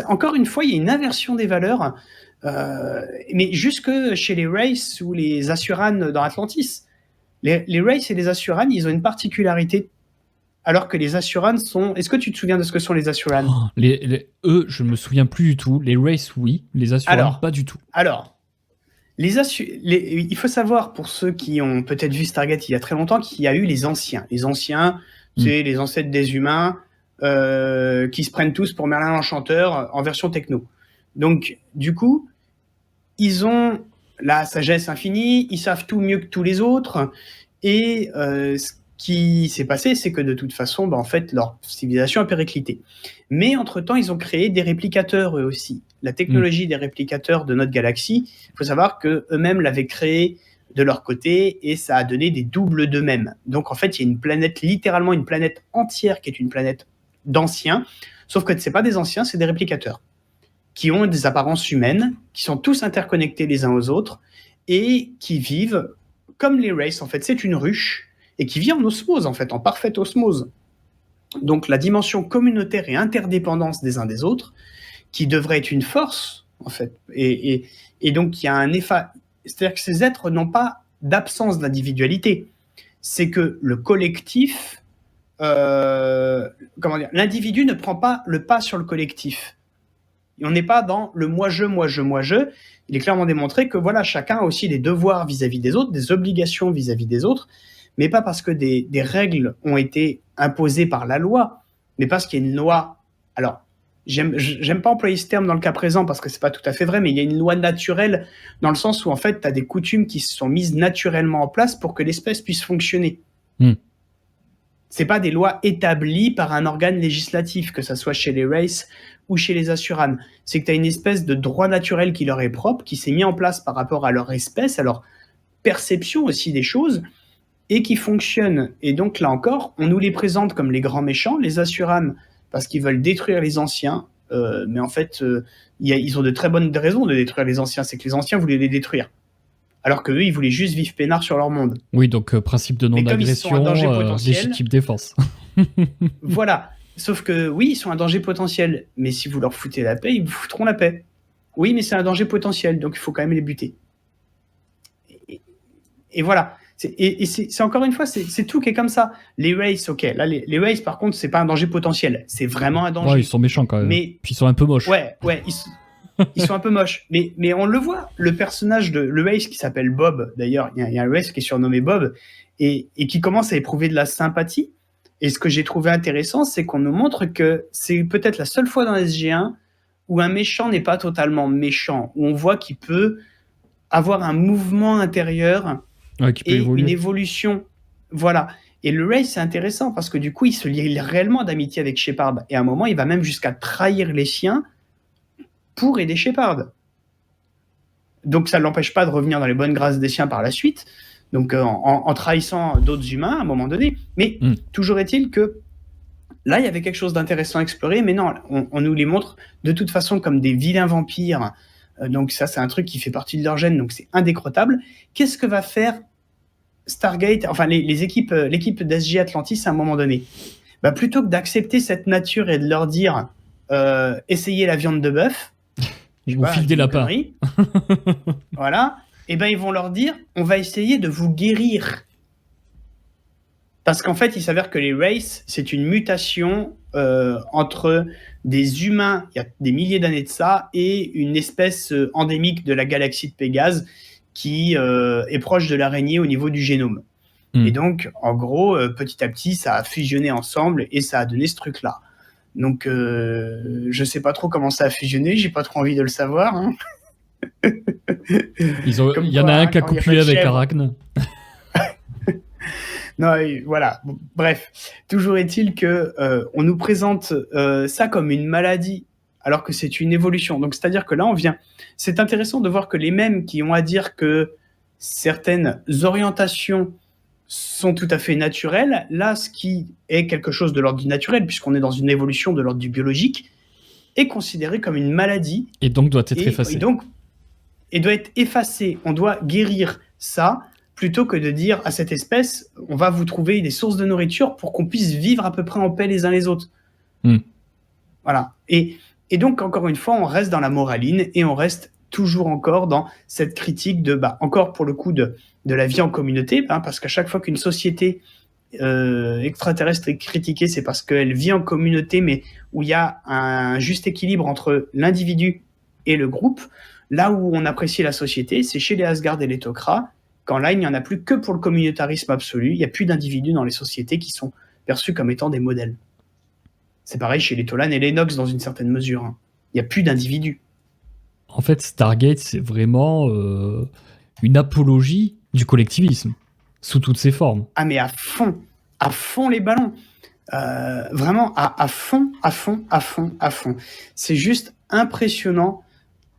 encore une fois, il y a une inversion des valeurs, mais jusque chez les Wraiths ou les Asuran dans Atlantis. Les Wraiths et les Asuran, ils ont une particularité, alors que les Asuran sont... Est-ce que tu te souviens de ce que sont les Asuran ? Eux, je ne me souviens plus du tout. Les Wraiths, oui. Les Asuran, pas du tout. Alors, il faut savoir, pour ceux qui ont peut-être vu Stargate il y a très longtemps, qu'il y a eu les anciens. Les anciens... C'est les ancêtres des humains qui se prennent tous pour Merlin l'Enchanteur en version techno. Donc, du coup, ils ont la sagesse infinie, ils savent tout mieux que tous les autres. Et ce qui s'est passé, c'est que de toute façon, en fait, leur civilisation a périclité. Mais entre-temps, ils ont créé des réplicateurs eux aussi. La technologie des réplicateurs de notre galaxie, il faut savoir qu'eux-mêmes l'avaient créée de leur côté, et ça a donné des doubles d'eux-mêmes. Donc en fait, il y a une planète, littéralement une planète entière qui est une planète d'anciens, sauf que ce n'est pas des anciens, c'est des réplicateurs, qui ont des apparences humaines, qui sont tous interconnectés les uns aux autres, et qui vivent comme les Wraiths. En fait, c'est une ruche, et qui vit en osmose, en fait, en parfaite osmose. Donc la dimension communautaire et interdépendance des uns des autres, qui devrait être une force, en fait. Et donc il y a un effet... C'est-à-dire que ces êtres n'ont pas d'absence d'individualité. C'est que le collectif, l'individu ne prend pas le pas sur le collectif. Et on n'est pas dans le moi-je, moi-je, moi-je. Il est clairement démontré que voilà, chacun a aussi des devoirs vis-à-vis des autres, des obligations vis-à-vis des autres, mais pas parce que des règles ont été imposées par la loi, mais parce qu'il y a une loi. Alors, j'aime pas employer ce terme dans le cas présent parce que c'est pas tout à fait vrai, mais il y a une loi naturelle dans le sens où en fait tu as des coutumes qui se sont mises naturellement en place pour que l'espèce puisse fonctionner. C'est pas des lois établies par un organe législatif, que ça soit chez les Wraiths ou chez les Asuran. C'est que tu as une espèce de droit naturel qui leur est propre, qui s'est mis en place par rapport à leur espèce, à leur perception aussi des choses, et qui fonctionnent. Et donc là encore, on nous les présente comme les grands méchants, les Asuran, parce qu'ils veulent détruire les anciens. Mais en fait, ils ont de très bonnes raisons de détruire les anciens. C'est que les anciens voulaient les détruire. Alors qu'eux, ils voulaient juste vivre peinard sur leur monde. Oui, donc principe de Mais comme ils sont un non-agression, danger potentiel, légitime défense. voilà. Sauf que oui, ils sont un danger potentiel. Mais si vous leur foutez la paix, ils vous foutront la paix. Oui, mais c'est un danger potentiel, donc il faut quand même les buter. Et voilà. C'est encore une fois, c'est tout qui est comme ça. Les Wraiths, ok. Là, les Wraiths, par contre, c'est pas un danger potentiel. C'est vraiment un danger. Ouais, ils sont méchants quand même. Mais puis ils sont un peu moches. ouais, ils sont un peu moches. Mais on le voit. Le personnage de le Wraith qui s'appelle Bob, d'ailleurs, il y a un Wraith qui est surnommé Bob et qui commence à éprouver de la sympathie. Et ce que j'ai trouvé intéressant, c'est qu'on nous montre que c'est peut-être la seule fois dans SG1 où un méchant n'est pas totalement méchant, où on voit qu'il peut avoir un mouvement intérieur qui peut et évoluer. une évolution. Voilà. Et le Wraith, c'est intéressant parce que du coup, il se lie réellement d'amitié avec Shepard. Et à un moment, il va même jusqu'à trahir les siens pour aider Shepard. Donc ça ne l'empêche pas de revenir dans les bonnes grâces des siens par la suite, donc en trahissant d'autres humains à un moment donné. Mais toujours est-il que là, il y avait quelque chose d'intéressant à explorer, mais non, on nous les montre de toute façon comme des vilains vampires. Donc ça, c'est un truc qui fait partie de leur gène, donc c'est indécrottable. Qu'est-ce que va faire Stargate, enfin l'équipe d'SG Atlantis à un moment donné? Bah, plutôt que d'accepter cette nature et de leur dire essayez la viande de bœuf, ou fil des lapins. Voilà. Et ben ils vont leur dire on va essayer de vous guérir. Parce qu'en fait, il s'avère que les Wraiths, c'est une mutation entre des humains, il y a des milliers d'années de ça, et une espèce endémique de la galaxie de Pégase qui est proche de l'araignée au niveau du génome. Et donc, en gros, petit à petit, ça a fusionné ensemble et ça a donné ce truc-là. Donc, je sais pas trop comment ça a fusionné, j'ai pas trop envie de le savoir. Hein. Il y en a un qui a copulé avec Arachne. Non, voilà. Bon, bref, toujours est-il que on nous présente ça comme une maladie, alors que c'est une évolution. Donc, c'est-à-dire que là, on vient. C'est intéressant de voir que les mêmes qui ont à dire que certaines orientations sont tout à fait naturelles, là, ce qui est quelque chose de l'ordre du naturel, puisqu'on est dans une évolution de l'ordre du biologique, est considéré comme une maladie. Et donc doit être effacé. Et doit être effacé. On doit guérir ça, plutôt que de dire à cette espèce, on va vous trouver des sources de nourriture pour qu'on puisse vivre à peu près en paix les uns les autres. Voilà. Et donc, encore une fois, on reste dans la moraline et on reste toujours encore dans cette critique de, encore pour le coup, de la vie en communauté, parce qu'à chaque fois qu'une société extraterrestre est critiquée, c'est parce qu'elle vit en communauté, mais où il y a un juste équilibre entre l'individu et le groupe. Là où on apprécie la société, c'est chez les Asgard et les Tok'ra, quand là, il n'y en a plus que pour le communautarisme absolu, il n'y a plus d'individus dans les sociétés qui sont perçus comme étant des modèles. C'est pareil chez les Tolan et les Nox dans une certaine mesure. Hein. Il n'y a plus d'individus. En fait, Stargate, c'est vraiment une apologie du collectivisme, sous toutes ses formes. Ah mais à fond les ballons. Vraiment à fond. C'est juste impressionnant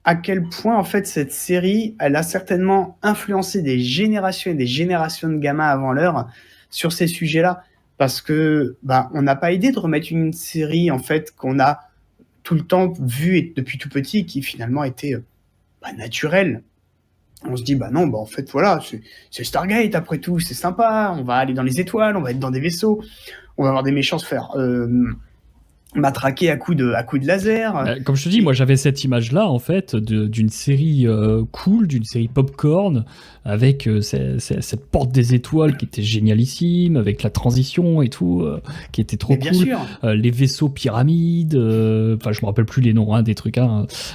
à quel point, en fait, cette série, elle a certainement influencé des générations et des générations de gamins avant l'heure sur ces sujets-là. Parce que, on n'a pas idée de remettre une série, en fait, qu'on a tout le temps vue depuis tout petit, qui finalement était naturelle. On se dit, non, en fait, voilà, c'est Stargate, après tout, c'est sympa, on va aller dans les étoiles, on va être dans des vaisseaux, on va avoir des méchants se faire matraquer à coups de laser. Comme je te dis, moi j'avais cette image-là en fait d'une série cool, d'une série popcorn avec cette porte des étoiles qui était génialissime, avec la transition et tout, qui était trop cool. Les vaisseaux pyramides, enfin je me rappelle plus les noms des trucs,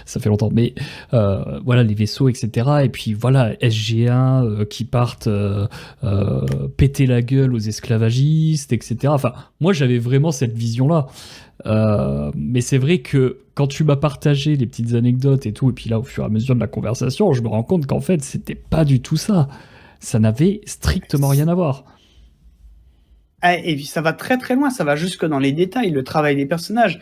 ça fait longtemps, mais voilà les vaisseaux etc. Et puis voilà SG1 qui partent péter la gueule aux esclavagistes etc. Enfin moi j'avais vraiment cette vision-là. Mais c'est vrai que quand tu m'as partagé les petites anecdotes et tout, et puis là au fur et à mesure de la conversation, je me rends compte qu'en fait c'était pas du tout ça. Ça n'avait strictement rien à voir. Et puis ça va très très loin, ça va jusque dans les détails, le travail des personnages.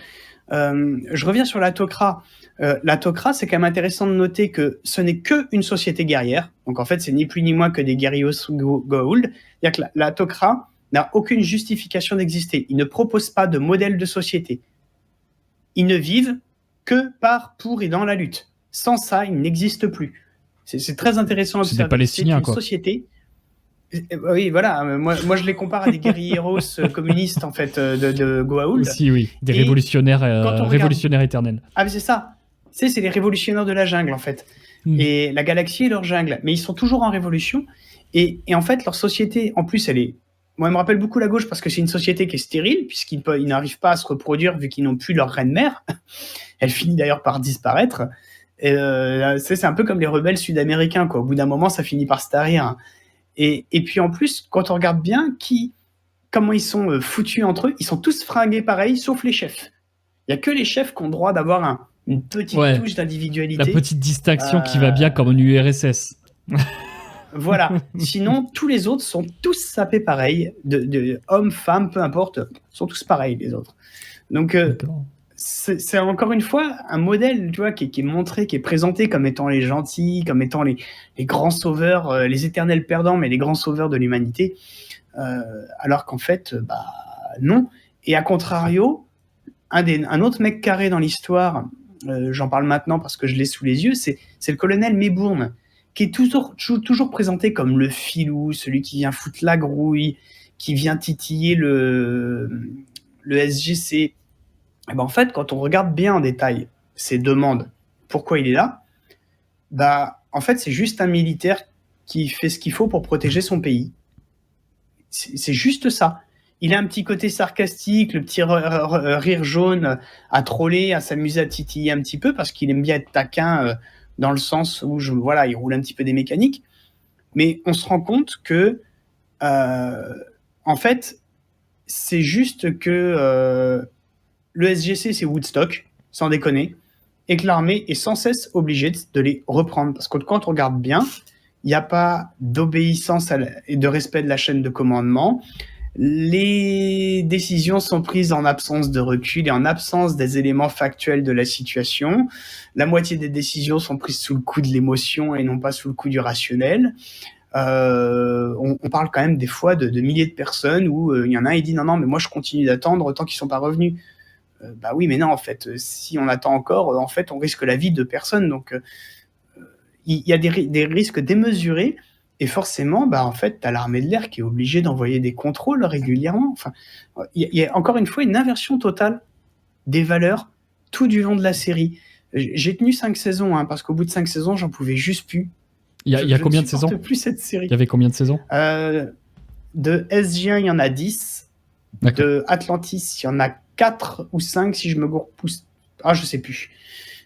Je reviens sur la Tok'ra. L'autocrate, c'est quand même intéressant de noter que ce n'est qu'une société guerrière. Donc en fait, c'est ni plus ni moins que des guerriers Goa'uld. C'est-à-dire que l'autocrate n'a aucune justification d'exister. Il ne propose pas de modèle de société. Ils ne vivent que par, pour et dans la lutte. Sans ça, ils n'existent plus. C'est très intéressant à observer. C'est des Palestiniens, quoi. C'est une société. Oui, voilà. Moi, je les compare à des guerrieros communistes, en fait, de Goa'uld. Aussi, oui. Des révolutionnaires, révolutionnaires éternels. Ah, mais c'est ça. C'est les révolutionnaires de la jungle, en fait. Et la galaxie est leur jungle. Mais ils sont toujours en révolution. Et en fait, leur société, en plus, elle est... Moi, elle me rappelle beaucoup la gauche parce que c'est une société qui est stérile, puisqu'ils n'arrivent pas à se reproduire vu qu'ils n'ont plus leur reine-mère. Elle finit d'ailleurs par disparaître. C'est un peu comme les rebelles sud-américains, quoi. Au bout d'un moment, ça finit par se tarir. Et puis en plus, quand on regarde bien comment ils sont foutus entre eux, ils sont tous fringués pareil, sauf les chefs. Il n'y a que les chefs qui ont le droit d'avoir une petite touche d'individualité. La petite distinction qui va bien comme en URSS. Voilà. Sinon, tous les autres sont tous sapés pareil, de hommes, femmes, peu importe, sont tous pareils les autres. Donc, c'est encore une fois un modèle, tu vois, qui est montré, qui est présenté comme étant les gentils, comme étant les grands sauveurs, les éternels perdants, mais les grands sauveurs de l'humanité. Alors qu'en fait, non. Et à contrario, un autre mec carré dans l'histoire, j'en parle maintenant parce que je l'ai sous les yeux, c'est le colonel Maybourne, qui est toujours présenté comme le filou, celui qui vient foutre la grouille, qui vient titiller le SGC. Et en fait, quand on regarde bien en détail ses demandes, pourquoi il est là, en fait, c'est juste un militaire qui fait ce qu'il faut pour protéger son pays. C'est juste ça. Il a un petit côté sarcastique, le petit rire jaune à troller, à s'amuser à titiller un petit peu, parce qu'il aime bien être taquin dans le sens où il roule un petit peu des mécaniques. Mais on se rend compte que, en fait, c'est juste que le SGC, c'est Woodstock, sans déconner, et que l'armée est sans cesse obligée de les reprendre. Parce que quand on regarde bien, il n'y a pas d'obéissance et de respect de la chaîne de commandement. Les décisions sont prises en absence de recul et en absence des éléments factuels de la situation. La moitié des décisions sont prises sous le coup de l'émotion et non pas sous le coup du rationnel. On parle quand même des fois de milliers de personnes où il y en a un, il dit non, mais moi je continue d'attendre tant qu'ils ne sont pas revenus. Oui, mais non, en fait, si on attend encore, en fait, on risque la vie de personnes. Donc, il y a des risques démesurés. Et forcément, en fait, tu as l'armée de l'air qui est obligée d'envoyer des contrôles régulièrement. Enfin, il y a encore une fois une inversion totale des valeurs tout du long de la série. J'ai tenu 5 saisons, parce qu'au bout de 5 saisons, j'en pouvais juste plus. Il y a combien de saisons ? Plus cette série. Il y avait combien de saisons ? De SG1, il y en a 10. D'accord. De Atlantis, il y en a 4 ou 5, si je me repousse. Ah, je sais plus.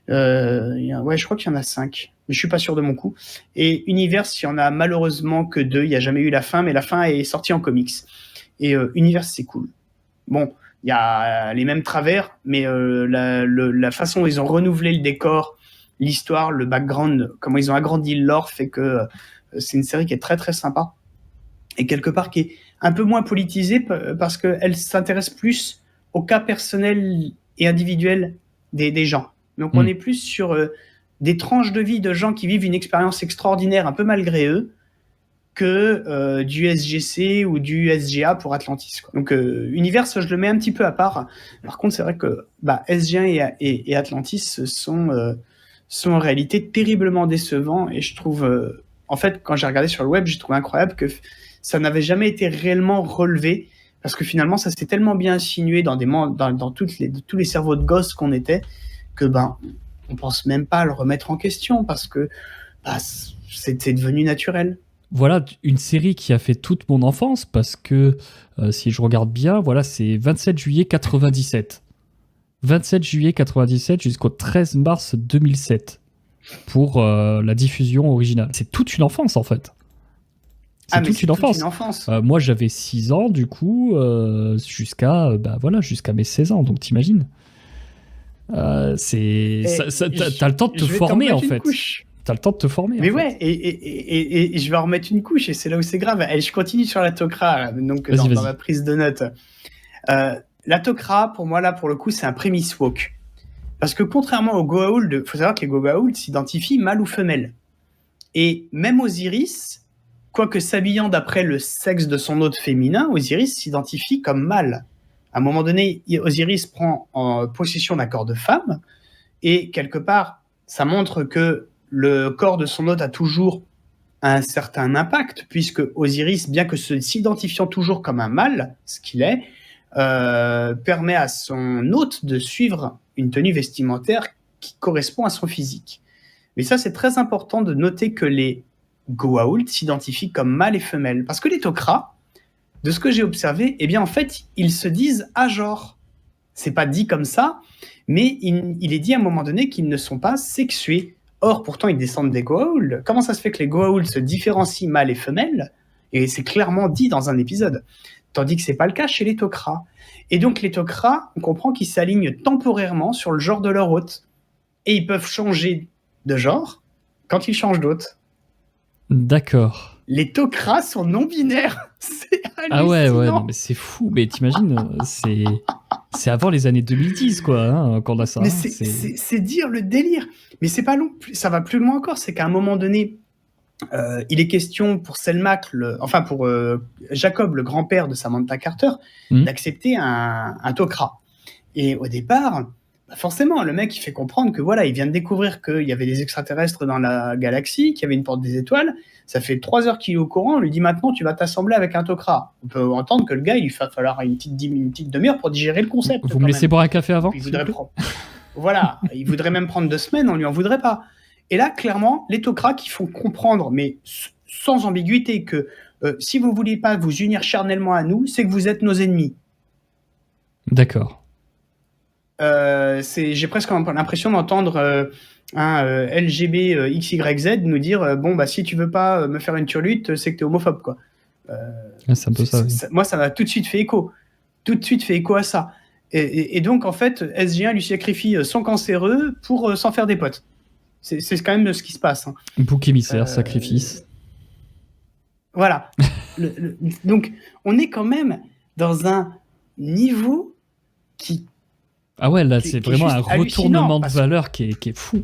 Je crois qu'il y en a 5. Mais je suis pas sûr de mon coup. Et Universe, il y en a malheureusement que 2. Il n'y a jamais eu la fin, mais la fin est sortie en comics. Et Universe, c'est cool. Bon, il y a les mêmes travers, mais la façon dont ils ont renouvelé le décor, l'histoire, le background, comment ils ont agrandi le lore, fait que c'est une série qui est très très sympa. Et quelque part qui est un peu moins politisée parce qu'elle s'intéresse plus au cas personnel et individuel des gens. Donc on est plus sur des tranches de vie de gens qui vivent une expérience extraordinaire un peu malgré eux que du SGC ou du SGA pour Atlantis, quoi. Donc Universe, je le mets un petit peu à part. Par contre, c'est vrai que SG1 et Atlantis sont en réalité terriblement décevants. Et je trouve, en fait, quand j'ai regardé sur le web, j'ai trouvé incroyable que ça n'avait jamais été réellement relevé. Parce que finalement, ça s'est tellement bien insinué dans tous les cerveaux de gosses qu'on était que on pense même pas à le remettre en question parce que c'est devenu naturel. Voilà une série qui a fait toute mon enfance parce que si je regarde bien, voilà, c'est 27 juillet 97. 27 juillet 97 jusqu'au 13 mars 2007 pour la diffusion originale. C'est toute une enfance en fait. C'est toute une enfance. Moi, j'avais 6 ans, du coup, jusqu'à mes 16 ans, donc t'imagines. T'as le temps de te former, en fait. T'as le temps de te former. Mais ouais, et je vais en remettre une couche, et c'est là où c'est grave. Je continue sur l'autocrate, donc dans ma prise de notes. L'autocrate, pour moi, là, pour le coup, c'est un prémisse woke. Parce que contrairement aux Goa'uld, il faut savoir que les Goa'uld s'identifient mâle ou femelle. Et même Osiris, quoique s'habillant d'après le sexe de son hôte féminin, Osiris s'identifie comme mâle. À un moment donné, Osiris prend en possession d'un corps de femme, et quelque part, ça montre que le corps de son hôte a toujours un certain impact, puisque Osiris, bien que s'identifiant toujours comme un mâle, ce qu'il est, permet à son hôte de suivre une tenue vestimentaire qui correspond à son physique. Mais ça, c'est très important de noter que les Goa'uld s'identifient comme mâles et femelles. Parce que les Tok'ra, de ce que j'ai observé, eh bien, en fait, ils se disent à genre. C'est pas dit comme ça, mais il est dit à un moment donné qu'ils ne sont pas sexués. Or, pourtant, ils descendent des Goa'uld. Comment ça se fait que les Goa'uld se différencient mâles et femelles ? Et c'est clairement dit dans un épisode. Tandis que c'est pas le cas chez les Tok'ra. Et donc, les Tok'ra, on comprend qu'ils s'alignent temporairement sur le genre de leur hôte. Et ils peuvent changer de genre quand ils changent d'hôte. D'accord. Les Tok'ra sont non-binaires. C'est hallucinant. Ah ouais, non, mais c'est fou. Mais t'imagines, c'est avant les années 2010, quoi, hein, qu'on a ça. Mais hein, c'est dire le délire. Mais c'est pas long. Ça va plus loin encore. C'est qu'à un moment donné, il est question pour Selmak, pour Jacob, le grand-père de Samantha Carter, d'accepter un Tok'ra. Et au départ, forcément, le mec, il fait comprendre que voilà, il vient de découvrir qu'il y avait des extraterrestres dans la galaxie, qu'il y avait une porte des étoiles. Ça fait 3 heures qu'il est au courant. On lui dit maintenant, tu vas t'assembler avec un Tok'ra. On peut entendre que le gars, il va falloir une petite demi-heure pour digérer le concept. Vous me laissez boire un café avant ? Voilà, il voudrait même prendre 2 semaines, on lui en voudrait pas. Et là, clairement, les Tok'ra qui font comprendre, mais sans ambiguïté, que si vous voulez pas vous unir charnellement à nous, c'est que vous êtes nos ennemis. D'accord. J'ai presque l'impression d'entendre un LGB XYZ nous dire bon bah si tu veux pas me faire une turlute, c'est que t'es homophobe quoi. C'est un peu ça, oui. Moi ça m'a tout de suite fait écho à ça. Et donc en fait SG1 lui sacrifie son cancéreux pour s'en faire des potes. C'est quand même ce qui se passe. Hein. Bouc émissaire, sacrifice. Voilà. Donc on est quand même dans un niveau qui... Ah ouais, là, c'est vraiment un retournement de valeur qui est fou.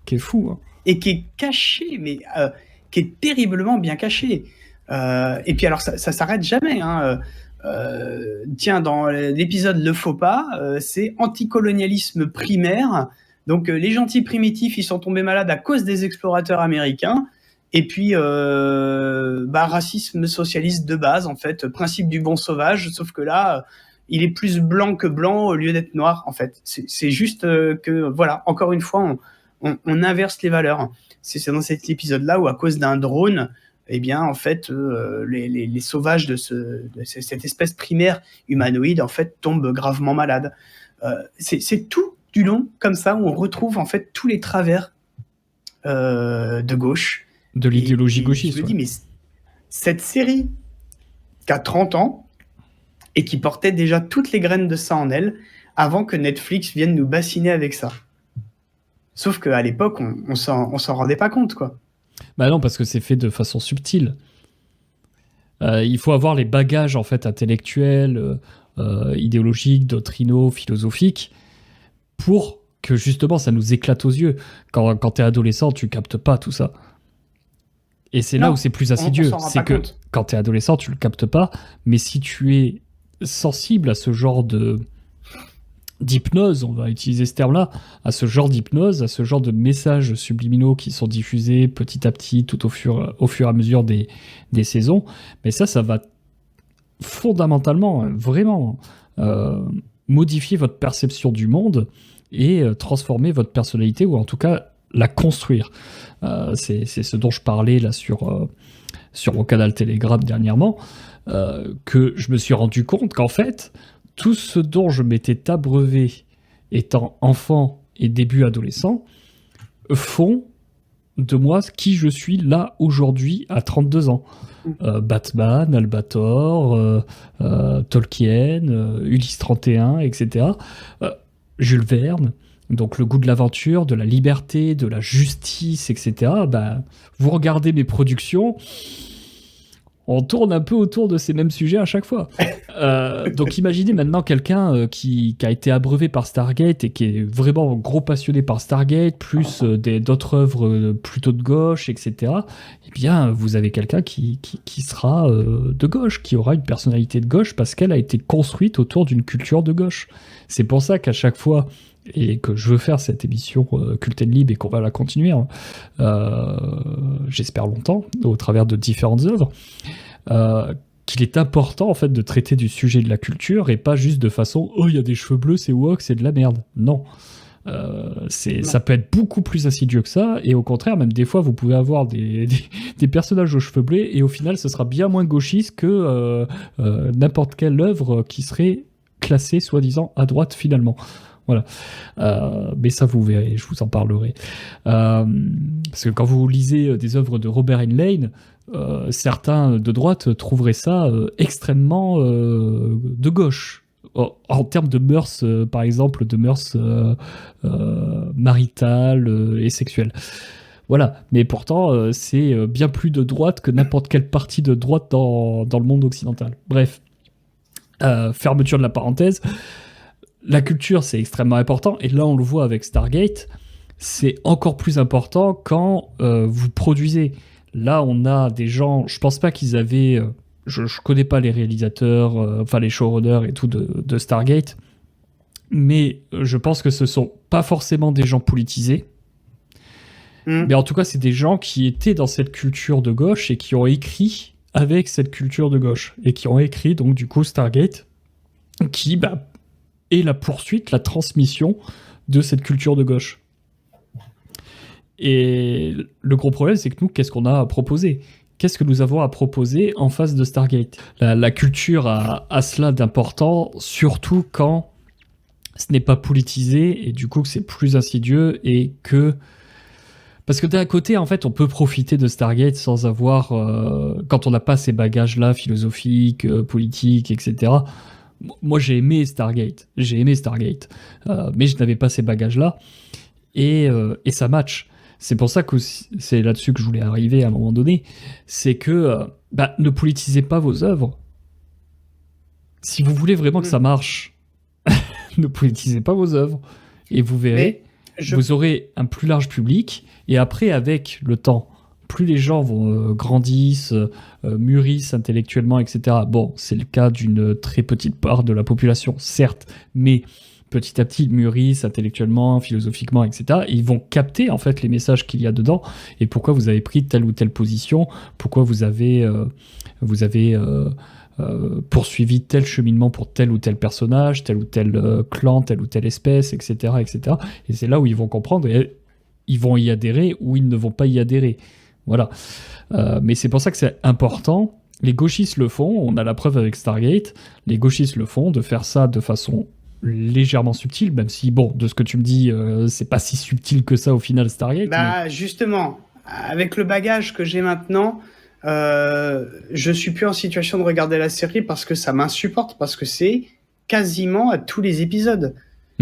Qui est fou. Hein. Et qui est caché, mais qui est terriblement bien caché. Et puis alors, ça s'arrête jamais. Hein. Tiens, dans l'épisode Le Faux Pas, c'est anticolonialisme primaire. Donc, les gentils primitifs, ils sont tombés malades à cause des explorateurs américains. Et puis, racisme socialiste de base, en fait. Principe du bon sauvage, sauf que là... il est plus blanc que blanc au lieu d'être noir, en fait. C'est juste que, voilà, encore une fois, on inverse les valeurs. C'est dans cet épisode-là où, à cause d'un drone, eh bien, en fait, les sauvages de cette espèce primaire humanoïde, en fait, tombent gravement malades. C'est tout du long, comme ça, où on retrouve, en fait, tous les travers de gauche. De l'idéologie gauchiste. Je me dis, mais cette série qui a 30 ans, et qui portait déjà toutes les graines de ça en elle, avant que Netflix vienne nous bassiner avec ça. Sauf qu'à l'époque, on s'en rendait pas compte, quoi. Bah non, parce que c'est fait de façon subtile. Il faut avoir les bagages, en fait, intellectuels, idéologiques, doctrinaux, philosophiques, pour que, justement, ça nous éclate aux yeux. Quand t'es adolescent, tu captes pas tout ça. Et c'est là où c'est plus insidieux. C'est que quand t'es adolescent, tu le captes pas, mais si tu es sensible à ce genre d'hypnose, on va utiliser ce terme-là, à ce genre d'hypnose, à ce genre de messages subliminaux qui sont diffusés petit à petit, tout au fur et à mesure des saisons, mais ça va fondamentalement, vraiment, modifier votre perception du monde et transformer votre personnalité, ou en tout cas la construire. C'est ce dont je parlais là sur mon canal Telegram dernièrement, que je me suis rendu compte qu'en fait, tout ce dont je m'étais abreuvé étant enfant et début adolescent font de moi qui je suis là aujourd'hui à 32 ans. Batman, Albator, Tolkien, Ulysse 31, etc. Jules Verne. Donc le goût de l'aventure, de la liberté, de la justice, etc. Vous regardez mes productions, on tourne un peu autour de ces mêmes sujets à chaque fois. Donc imaginez maintenant quelqu'un qui a été abreuvé par Stargate et qui est vraiment gros passionné par Stargate, plus d'autres œuvres plutôt de gauche, etc. Eh bien, vous avez quelqu'un qui sera de gauche, qui aura une personnalité de gauche parce qu'elle a été construite autour d'une culture de gauche. C'est pour ça qu'à chaque fois, et que je veux faire cette émission Culte & Libre et qu'on va la continuer, hein, j'espère longtemps, au travers de différentes œuvres, qu'il est important en fait de traiter du sujet de la culture et pas juste de façon oh il y a des cheveux bleus c'est woke c'est de la merde. Non, ça peut être beaucoup plus insidieux que ça et au contraire même des fois vous pouvez avoir des personnages aux cheveux bleus et au final ce sera bien moins gauchiste que n'importe quelle œuvre qui serait classée soi-disant à droite finalement. Voilà. Mais ça, vous verrez, je vous en parlerai. Parce que quand vous lisez des œuvres de Robert Heinlein, certains de droite trouveraient ça extrêmement de gauche. En termes de mœurs, par exemple, de mœurs maritales et sexuelles. Voilà. Mais pourtant, c'est bien plus de droite que n'importe quel parti de droite dans le monde occidental. Bref. Fermeture de la parenthèse. La culture, c'est extrêmement important, et là, on le voit avec Stargate, c'est encore plus important quand vous produisez. Là, on a des gens, je pense pas qu'ils avaient... je connais pas les réalisateurs, enfin les showrunners et tout de Stargate, mais je pense que ce sont pas forcément des gens politisés, mais en tout cas, c'est des gens qui étaient dans cette culture de gauche et qui ont écrit avec cette culture de gauche, et qui ont écrit, donc, du coup, Stargate, qui, et la poursuite, la transmission de cette culture de gauche. Et le gros problème, c'est que nous, qu'est-ce qu'on a à proposer ? Qu'est-ce que nous avons à proposer en face de Stargate ? La culture a cela d'important, surtout quand ce n'est pas politisé, et du coup que c'est plus insidieux, et que... Parce que d'un côté, en fait, on peut profiter de Stargate sans avoir... quand on n'a pas ces bagages-là, philosophiques, politiques, etc., moi, j'ai aimé Stargate, mais je n'avais pas ces bagages-là, et ça match. C'est pour ça que c'est là-dessus que je voulais arriver à un moment donné, c'est que ne politisez pas vos œuvres. Si vous voulez vraiment que ça marche, ne politisez pas vos œuvres, et vous verrez, vous aurez un plus large public, et après, avec le temps, plus les gens grandissent, mûrissent intellectuellement, etc. Bon, c'est le cas d'une très petite part de la population, certes, mais petit à petit, ils mûrissent intellectuellement, philosophiquement, etc. Et ils vont capter, en fait, les messages qu'il y a dedans, et pourquoi vous avez pris telle ou telle position, pourquoi vous avez poursuivi tel cheminement pour tel ou tel personnage, tel ou tel clan, telle ou telle espèce, etc., etc. Et c'est là où ils vont comprendre, et ils vont y adhérer ou ils ne vont pas y adhérer. Voilà. Mais c'est pour ça que c'est important. Les gauchistes le font, on a la preuve avec Stargate, les gauchistes le font, de faire ça de façon légèrement subtile, même si, bon, de ce que tu me dis, c'est pas si subtil que ça au final, Stargate. Mais... Justement, avec le bagage que j'ai maintenant, je suis plus en situation de regarder la série parce que ça m'insupporte, parce que c'est quasiment à tous les épisodes.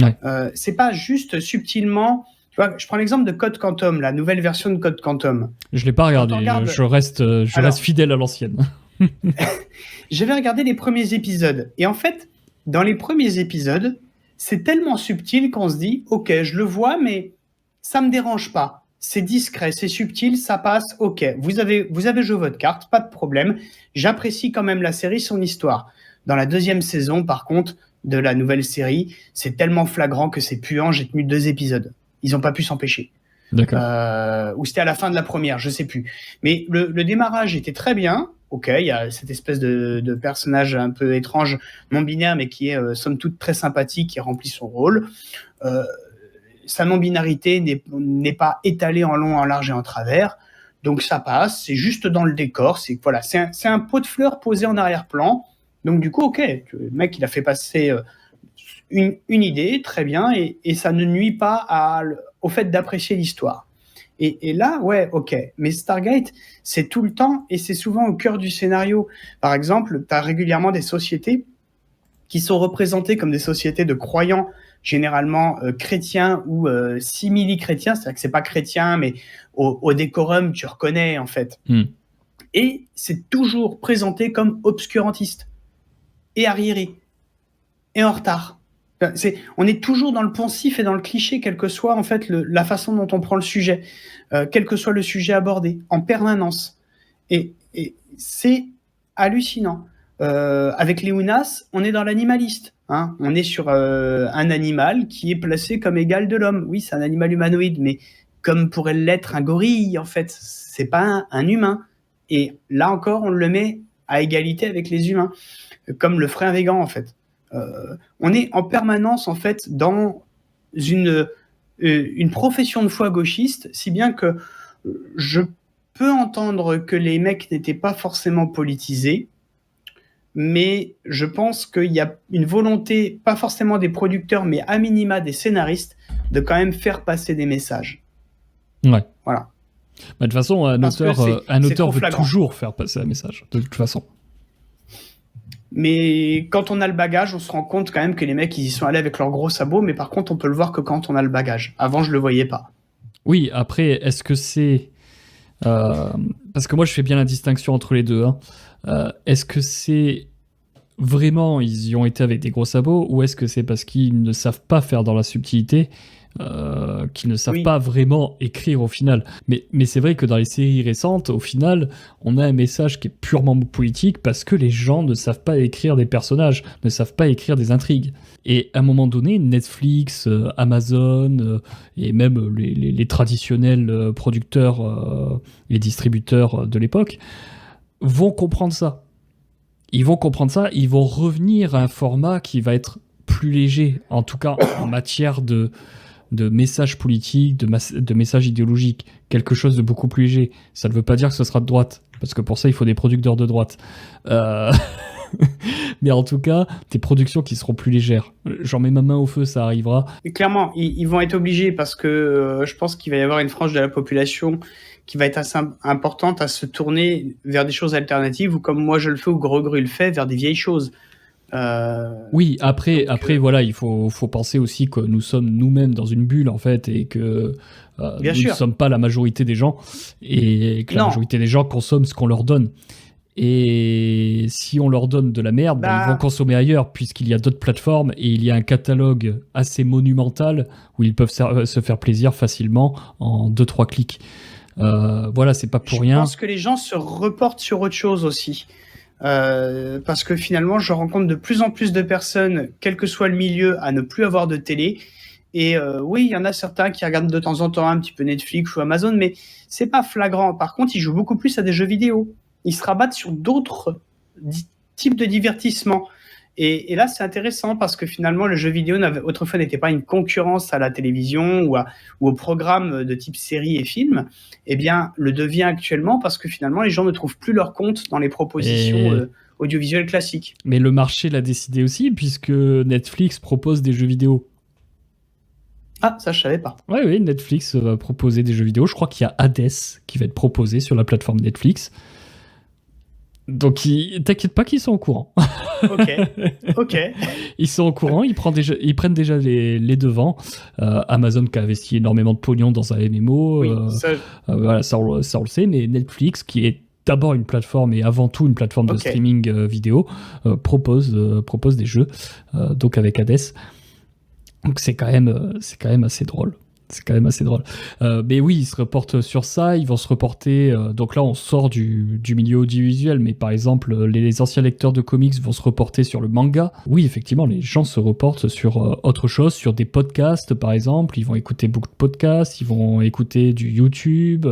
Ouais. C'est pas juste subtilement... Je prends l'exemple de Code Quantum, la nouvelle version de Code Quantum. Je l'ai pas regardé, je reste fidèle à l'ancienne. J'avais regardé les premiers épisodes, et en fait, dans les premiers épisodes, c'est tellement subtil qu'on se dit, ok, je le vois, mais ça me dérange pas. C'est discret, c'est subtil, ça passe, ok. Vous avez joué votre carte, pas de problème. J'apprécie quand même la série, son histoire. Dans la deuxième saison, par contre, de la nouvelle série, c'est tellement flagrant que c'est puant, j'ai tenu 2 épisodes. Ils n'ont pas pu s'empêcher. D'accord. Ou c'était à la fin de la première, je sais plus. Mais le démarrage était très bien. Ok, il y a cette espèce de personnage un peu étrange, non binaire, mais qui est somme toute très sympathique, qui remplit son rôle. Sa non-binarité n'est pas étalée en long, en large et en travers. Donc ça passe, c'est juste dans le décor. C'est un pot de fleurs posé en arrière-plan. Donc du coup, ok, le mec, il a fait passer... Une idée, très bien, et ça ne nuit pas au fait d'apprécier l'histoire. Et là, ouais, ok. Mais Stargate, c'est tout le temps, et c'est souvent au cœur du scénario. Par exemple, tu as régulièrement des sociétés qui sont représentées comme des sociétés de croyants, généralement chrétiens ou simili-chrétiens, c'est-à-dire que c'est pas chrétien, mais au décorum, tu reconnais, en fait. Et c'est toujours présenté comme obscurantiste, et arriéré, et en retard. On est toujours dans le poncif et dans le cliché, quelle que soit en fait la façon dont on prend le sujet, quel que soit le sujet abordé, en permanence. Et c'est hallucinant. Avec Léonas, on est dans l'animaliste. Hein. On est sur un animal qui est placé comme égal de l'homme. Oui, c'est un animal humanoïde, mais comme pourrait l'être un gorille, en fait. C'est pas un humain. Et là encore, on le met à égalité avec les humains, comme le ferait un végan, en fait. On est en permanence, en fait, dans une profession de foi gauchiste, si bien que je peux entendre que les mecs n'étaient pas forcément politisés, mais je pense qu'il y a une volonté, pas forcément des producteurs, mais à minima des scénaristes, de quand même faire passer des messages. Ouais. Voilà. Bah, de toute façon, un auteur veut toujours faire passer un message, de toute façon. Mais quand on a le bagage, on se rend compte quand même que les mecs, ils y sont allés avec leurs gros sabots, mais par contre, on peut le voir que quand on a le bagage. Avant, je le voyais pas. Oui, après, est-ce que c'est... parce que moi, je fais bien la distinction entre les deux. Hein. Est-ce que c'est vraiment, ils y ont été avec des gros sabots, ou est-ce que c'est parce qu'ils ne savent pas faire dans la subtilité, qu'ils ne savent pas vraiment écrire au final. Mais c'est vrai que dans les séries récentes, au final, on a un message qui est purement politique parce que les gens ne savent pas écrire des personnages, ne savent pas écrire des intrigues. Et à un moment donné, Netflix, Amazon et même les traditionnels producteurs, les distributeurs de l'époque vont comprendre ça. Ils vont comprendre ça, ils vont revenir à un format qui va être plus léger, en tout cas en matière de messages politiques, de messages idéologiques, quelque chose de beaucoup plus léger. Ça ne veut pas dire que ce sera de droite, parce que pour ça, il faut des producteurs de droite. Mais en tout cas, des productions qui seront plus légères. J'en mets ma main au feu, ça arrivera. Et clairement, ils vont être obligés, parce que je pense qu'il va y avoir une frange de la population qui va être assez importante à se tourner vers des choses alternatives, ou comme moi je le fais, ou Gregru le fait, vers des vieilles choses. Oui, après voilà, il faut penser aussi que nous sommes nous-mêmes dans une bulle en fait, et que nous ne sommes pas la majorité des gens, et que la majorité des gens consomment ce qu'on leur donne. Et si on leur donne de la merde, ils vont consommer ailleurs, puisqu'il y a d'autres plateformes et il y a un catalogue assez monumental où ils peuvent se faire plaisir facilement en 2-3 clics. Voilà, c'est pas pour rien. Je pense que les gens se reportent sur autre chose aussi. Parce que finalement, je rencontre de plus en plus de personnes, quel que soit le milieu, à ne plus avoir de télé. Et oui, il y en a certains qui regardent de temps en temps un petit peu Netflix ou Amazon, mais c'est pas flagrant. Par contre, ils jouent beaucoup plus à des jeux vidéo. Ils se rabattent sur d'autres types de divertissement. Et là, c'est intéressant parce que finalement, le jeu vidéo autrefois n'était pas une concurrence à la télévision ou au programme de type série et film. Eh bien, le devient actuellement parce que finalement, les gens ne trouvent plus leur compte dans les propositions audiovisuelles classiques. Mais le marché l'a décidé aussi, puisque Netflix propose des jeux vidéo. Ah, ça, je savais pas. Oui, Netflix va proposer des jeux vidéo. Je crois qu'il y a Hades qui va être proposé sur la plateforme Netflix. Donc, t'inquiète pas qu'ils sont au courant. Ok. Ils sont au courant, ils prennent déjà les devants. Amazon qui a investi énormément de pognon dans un MMO. Oui, voilà, ça on le sait, mais Netflix, qui est d'abord une plateforme et avant tout une plateforme de streaming vidéo, propose des jeux, donc avec Hades. Donc c'est quand même assez drôle. C'est quand même assez drôle. Mais oui, ils se reportent sur ça, ils vont se reporter... donc là, on sort du milieu audiovisuel, mais par exemple, les anciens lecteurs de comics vont se reporter sur le manga. Oui, effectivement, les gens se reportent sur autre chose, sur des podcasts, par exemple. Ils vont écouter beaucoup de podcasts, ils vont écouter du YouTube...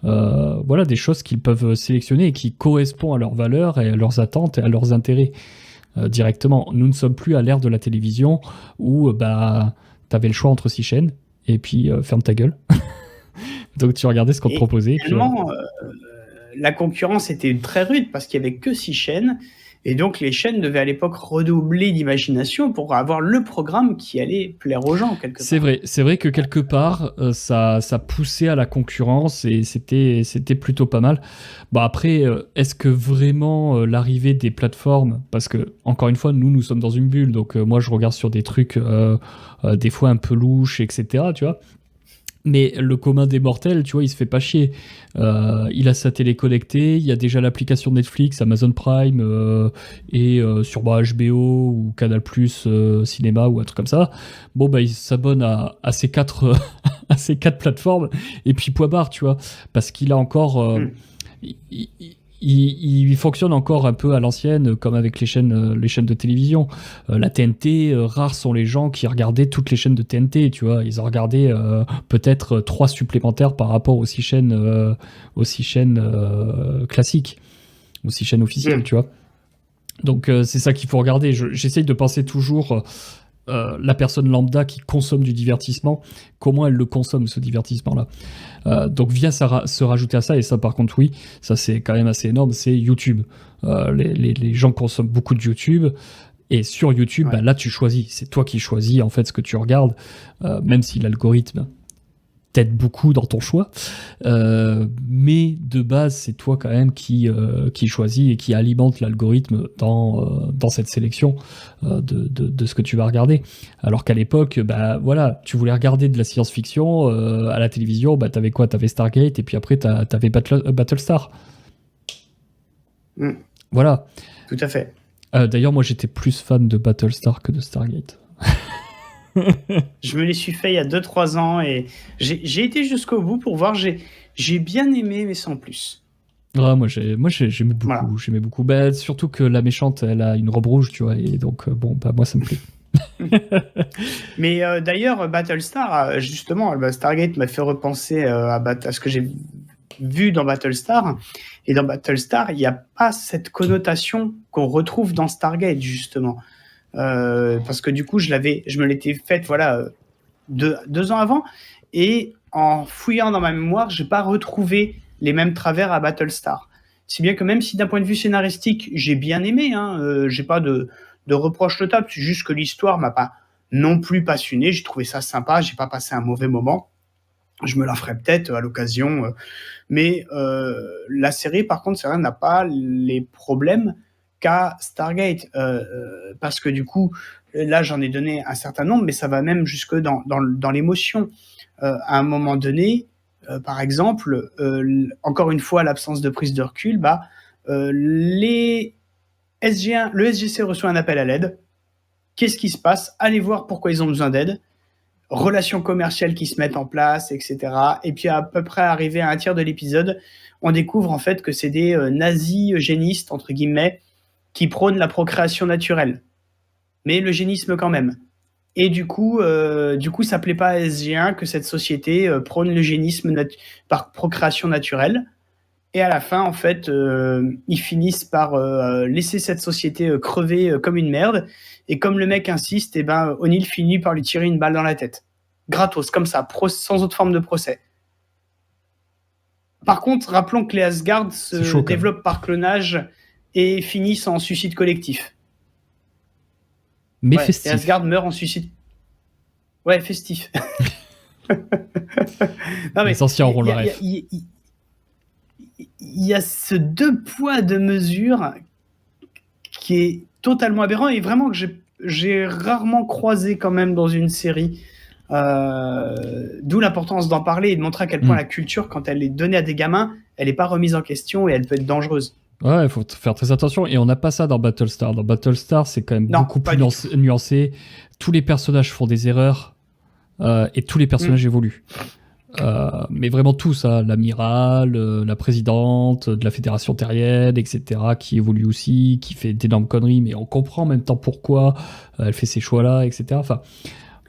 voilà, des choses qu'ils peuvent sélectionner et qui correspondent à leurs valeurs et à leurs attentes et à leurs intérêts directement. Nous ne sommes plus à l'ère de la télévision où t'avais le choix entre 6 chaînes et puis ferme ta gueule. Donc tu regardais ce qu'on te proposait. Finalement, la concurrence était très rude parce qu'il n'y avait que 6 chaînes. Et donc, les chaînes devaient à l'époque redoubler d'imagination pour avoir le programme qui allait plaire aux gens, quelque part. C'est vrai que quelque part, ça poussait à la concurrence et c'était plutôt pas mal. Bon, après, est-ce que vraiment l'arrivée des plateformes, parce que, encore une fois, nous sommes dans une bulle, donc moi, je regarde sur des trucs des fois un peu louches, etc., tu vois. Mais le commun des mortels, tu vois, il se fait pas chier. Il a sa télé connectée, il y a déjà l'application Netflix, Amazon Prime et sur HBO ou Canal+, Cinéma ou un truc comme ça. Bon, bah, il s'abonne à ces quatre, à ces quatre plateformes et puis point barre, tu vois. Parce qu'il a encore... il, il- il fonctionne encore un peu à l'ancienne, comme avec les chaînes de télévision. La TNT, rares sont les gens qui regardaient toutes les chaînes de TNT, tu vois. Ils ont regardé peut-être 3 supplémentaires par rapport aux 6 chaînes classiques, aux 6 chaînes officielles, tu vois. Donc c'est ça qu'il faut regarder. J'essaye de penser toujours la personne lambda qui consomme du divertissement, comment elle le consomme, ce divertissement-là. Donc vient se rajouter à ça, et ça par contre oui, ça c'est quand même assez énorme, c'est YouTube. Les gens consomment beaucoup de YouTube, et sur YouTube, bah, là tu choisis, c'est toi qui choisis en fait ce que tu regardes, même si l'algorithme t'aide beaucoup dans ton choix, mais de base c'est toi quand même qui choisis et qui alimente l'algorithme dans cette sélection de ce que tu vas regarder. Alors qu'à l'époque, bah voilà, tu voulais regarder de la science-fiction à la télévision, bah t'avais quoi? T'avais Stargate, et puis après t'avais Battlestar. Voilà. Tout à fait. D'ailleurs, moi j'étais plus fan de Battlestar que de Stargate. Je me les suis fait il y a 2-3 ans et j'ai été jusqu'au bout pour voir. J'ai bien aimé, mais sans plus. Ah, moi j'aimais beaucoup, Voilà. j'aimais beaucoup. Bah, surtout que la méchante, elle a une robe rouge, tu vois, et donc bon, bah moi ça me plaît. Mais d'ailleurs, Battlestar, justement, Stargate m'a fait repenser à ce que j'ai vu dans Battlestar. Et dans Battlestar, il n'y a pas cette connotation qu'on retrouve dans Stargate, justement. Parce que du coup, je me l'étais faite, voilà, 2 ans avant, et en fouillant dans ma mémoire, j'ai pas retrouvé les mêmes travers à Battlestar. Si bien que même si d'un point de vue scénaristique, j'ai bien aimé, j'ai pas de reproche notable, c'est juste que l'histoire m'a pas non plus passionné, j'ai trouvé ça sympa, j'ai pas passé un mauvais moment. Je me la ferai peut-être à l'occasion, mais la série, par contre, c'est vrai, n'a pas les problèmes qu'a Stargate, parce que du coup, là, j'en ai donné un certain nombre, mais ça va même jusque dans l'émotion. À un moment donné, par exemple, encore une fois, l'absence de prise de recul, les SG1, le SGC reçoit un appel à l'aide. Qu'est-ce qui se passe? Allez voir pourquoi ils ont besoin d'aide. Relations commerciales qui se mettent en place, etc. Et puis à peu près arrivé à un tiers de l'épisode, on découvre en fait que c'est des nazis eugénistes, entre guillemets, qui prônent la procréation naturelle. Mais l'eugénisme quand même. Et du coup, ça plaît pas à SG1 que cette société prône l'eugénisme par procréation naturelle. Et à la fin, en fait, ils finissent par laisser cette société crever comme une merde. Et comme le mec insiste, O'Neill finit par lui tirer une balle dans la tête. Gratos, comme ça, sans autre forme de procès. Par contre, rappelons que les Asgard se développent par clonage et finissent en suicide collectif. Mais festif. Les Asgard meurent en suicide. Ouais, festif. Non, mais les anciens auront le rêve. Il y a ce 2 poids, 2 mesures qui est totalement aberrant, et vraiment que j'ai rarement croisé quand même dans une série. D'où l'importance d'en parler et de montrer à quel point la culture, quand elle est donnée à des gamins, elle n'est pas remise en question et elle peut être dangereuse. Ouais, il faut faire très attention. Et on n'a pas ça dans Battlestar. Dans Battlestar, c'est quand même beaucoup plus nuancé. Tous les personnages font des erreurs et tous les personnages évoluent. Mais vraiment tout ça, l'amiral, la présidente de la fédération terrienne, etc., qui évolue aussi, qui fait d'énormes conneries, mais on comprend en même temps pourquoi elle fait ces choix-là, etc. Enfin,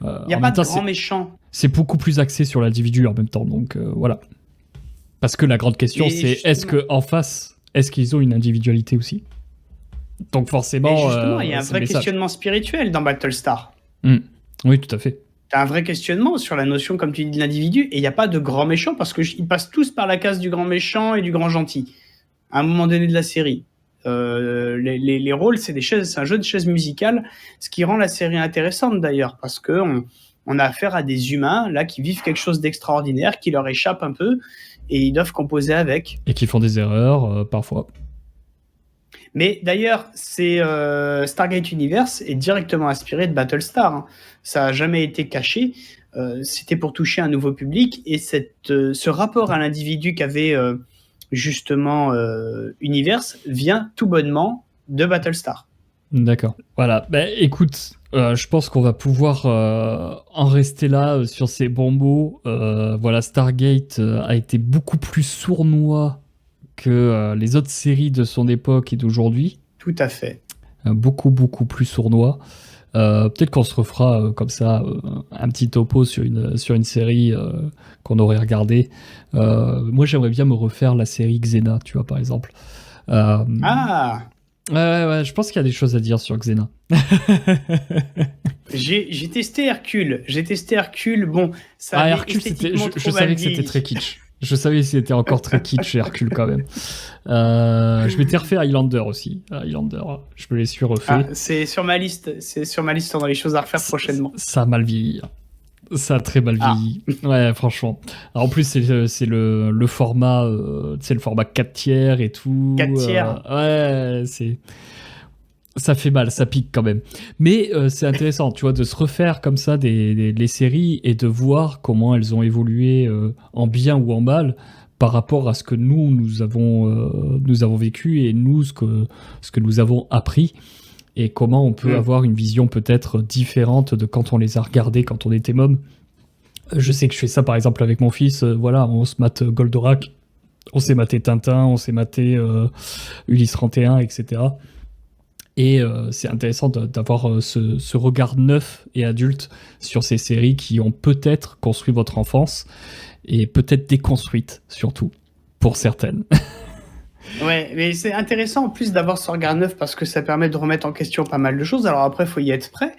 il n'y a pas de grand méchant. C'est beaucoup plus axé sur l'individu en même temps, donc voilà. Parce que la grande question, c'est est-ce qu'en face, est-ce qu'ils ont une individualité aussi? Donc forcément... Et justement, il y a un vrai questionnement spirituel dans Battlestar. Oui, tout à fait. T'as un vrai questionnement sur la notion, comme tu dis, de l'individu, et il n'y a pas de grand méchant, parce qu'ils passent tous par la case du grand méchant et du grand gentil, à un moment donné de la série. Les rôles, c'est un jeu de chaises musicales, ce qui rend la série intéressante d'ailleurs, parce qu'on a affaire à des humains là qui vivent quelque chose d'extraordinaire, qui leur échappe un peu, et ils doivent composer avec. Et qui font des erreurs parfois. Mais d'ailleurs, Stargate Universe est directement inspiré de Battlestar. Ça n'a jamais été caché. c'était pour toucher un nouveau public, et ce rapport à l'individu qu'avait justement Universe vient tout bonnement de Battlestar. D'accord. Voilà. Écoute, je pense qu'on va pouvoir en rester là sur ces bons mots. Voilà, Stargate a été beaucoup plus sournois que les autres séries de son époque et d'aujourd'hui. Tout à fait. Beaucoup, beaucoup plus sournois. Peut-être qu'on se refera comme ça un petit topo sur une série qu'on aurait regardée. Moi, j'aimerais bien me refaire la série Xena, tu vois, par exemple. Ah, Ouais, je pense qu'il y a des choses à dire sur Xena. j'ai testé Hercule. Bon, ça avait Hercule, esthétiquement je trop savais mal que c'était vieilli. très kitsch. Je savais que c'était encore très kitsch chez Hercule quand même. Je m'étais refait Highlander aussi. Highlander, je me l'ai su refait. Ah, c'est sur ma liste dans les choses à refaire prochainement. Ça a mal vieilli. Ça a très mal vieilli. Ouais, franchement. Alors, en plus, c'est le format, c'est le format 4 tiers et tout. 4 tiers. Ouais, ça fait mal, ça pique quand même. Mais c'est intéressant, tu vois, de se refaire comme ça les séries et de voir comment elles ont évolué en bien ou en mal par rapport à ce que nous avons vécu et nous, ce que nous avons appris. Et comment on peut avoir une vision peut-être différente de quand on les a regardés quand on était môme. Je sais que je fais ça par exemple avec mon fils. Voilà, on se mate Goldorak, on s'est maté Tintin, on s'est maté Ulysse 31, etc. Et c'est intéressant d'avoir ce regard neuf et adulte sur ces séries qui ont peut-être construit votre enfance et peut-être déconstruite, surtout, pour certaines. Ouais, mais c'est intéressant en plus d'avoir ce regard neuf parce que ça permet de remettre en question pas mal de choses. Alors après, il faut y être prêt.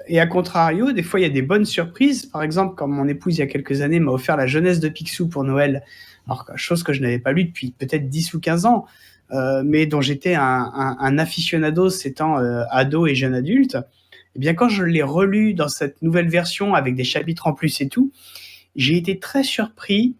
Et à contrario, des fois, il y a des bonnes surprises. Par exemple, quand mon épouse, il y a quelques années, m'a offert La Jeunesse de Picsou pour Noël, alors chose que je n'avais pas lue depuis peut-être 10 ou 15 ans, mais dont j'étais un aficionado s'étant ado et jeune adulte. Et bien, quand je l'ai relu dans cette nouvelle version avec des chapitres en plus et tout, j'ai été très surpris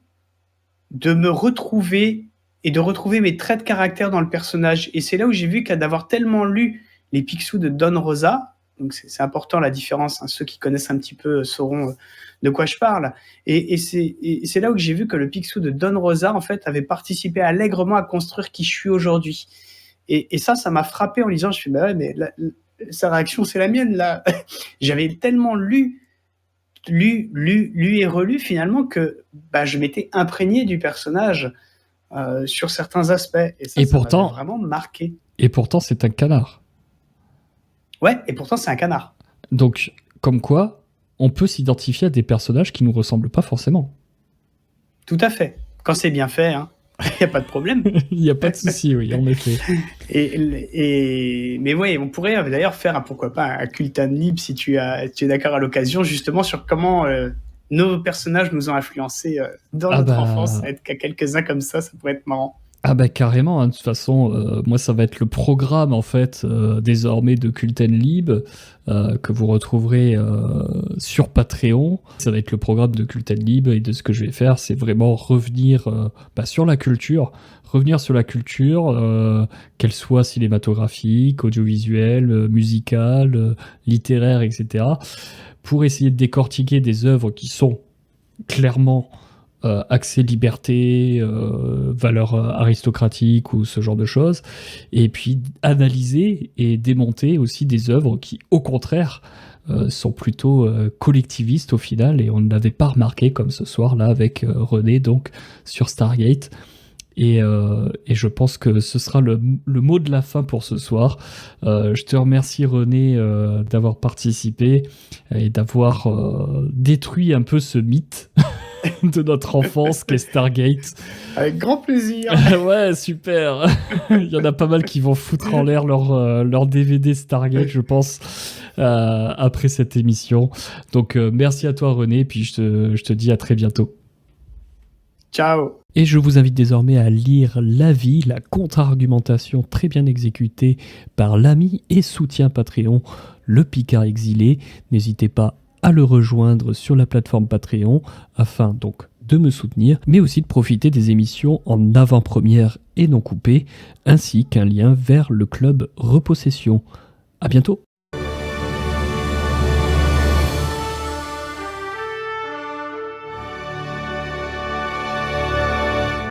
de me retrouver et de retrouver mes traits de caractère dans le personnage. Et c'est là où j'ai vu qu'à d'avoir tellement lu les Picsou de Don Rosa, donc c'est important la différence, hein, ceux qui connaissent un petit peu sauront de quoi je parle, et c'est là où j'ai vu que le Picsou de Don Rosa, en fait, avait participé allègrement à construire qui je suis aujourd'hui. Et ça m'a frappé en lisant, je me suis dit, bah ouais, mais sa réaction, c'est la mienne, là. J'avais tellement lu et relu, finalement, que je m'étais imprégné du personnage sur certains aspects. Et pourtant, m'avait vraiment marqué. Et pourtant, c'est un canard. Ouais, et pourtant, c'est un canard. Donc, comme quoi, on peut s'identifier à des personnages qui nous ressemblent pas forcément. Tout à fait. Quand c'est bien fait, hein. Il n'y a pas de problème. Il n'y a pas de souci, oui, en effet. Mais oui, on pourrait d'ailleurs faire, pourquoi pas, un Cultan Libre, si tu es d'accord à l'occasion, justement sur comment nos personnages nous ont influencés dans notre enfance. Être qu'à quelques-uns comme ça pourrait être marrant. Ah bah carrément, hein. De toute façon, moi ça va être le programme en fait désormais de Culten Lib que vous retrouverez sur Patreon. Ça va être le programme de Culten Lib et de ce que je vais faire, c'est vraiment revenir sur la culture, qu'elle soit cinématographique, audiovisuelle, musicale, littéraire, etc. Pour essayer de décortiquer des œuvres qui sont clairement accès liberté, valeurs aristocratiques ou ce genre de choses, et puis analyser et démonter aussi des œuvres qui, au contraire, sont plutôt collectivistes au final, et on ne l'avait pas remarqué comme ce soir là avec René, donc sur Stargate. Et je pense que ce sera le mot de la fin pour ce soir. Je te remercie René d'avoir participé et d'avoir détruit un peu ce mythe de notre enfance qu'est Stargate. Avec grand plaisir. Ouais, super. Il y en a pas mal qui vont foutre en l'air leur DVD Stargate, je pense, après cette émission. Donc merci à toi René, et puis je te dis à très bientôt. Ciao. Et je vous invite désormais à lire L'avis, la contre-argumentation très bien exécutée par l'ami et soutien Patreon, le Picard exilé. N'hésitez pas à le rejoindre sur la plateforme Patreon afin donc de me soutenir, mais aussi de profiter des émissions en avant-première et non coupées, ainsi qu'un lien vers le club Repossession. À bientôt.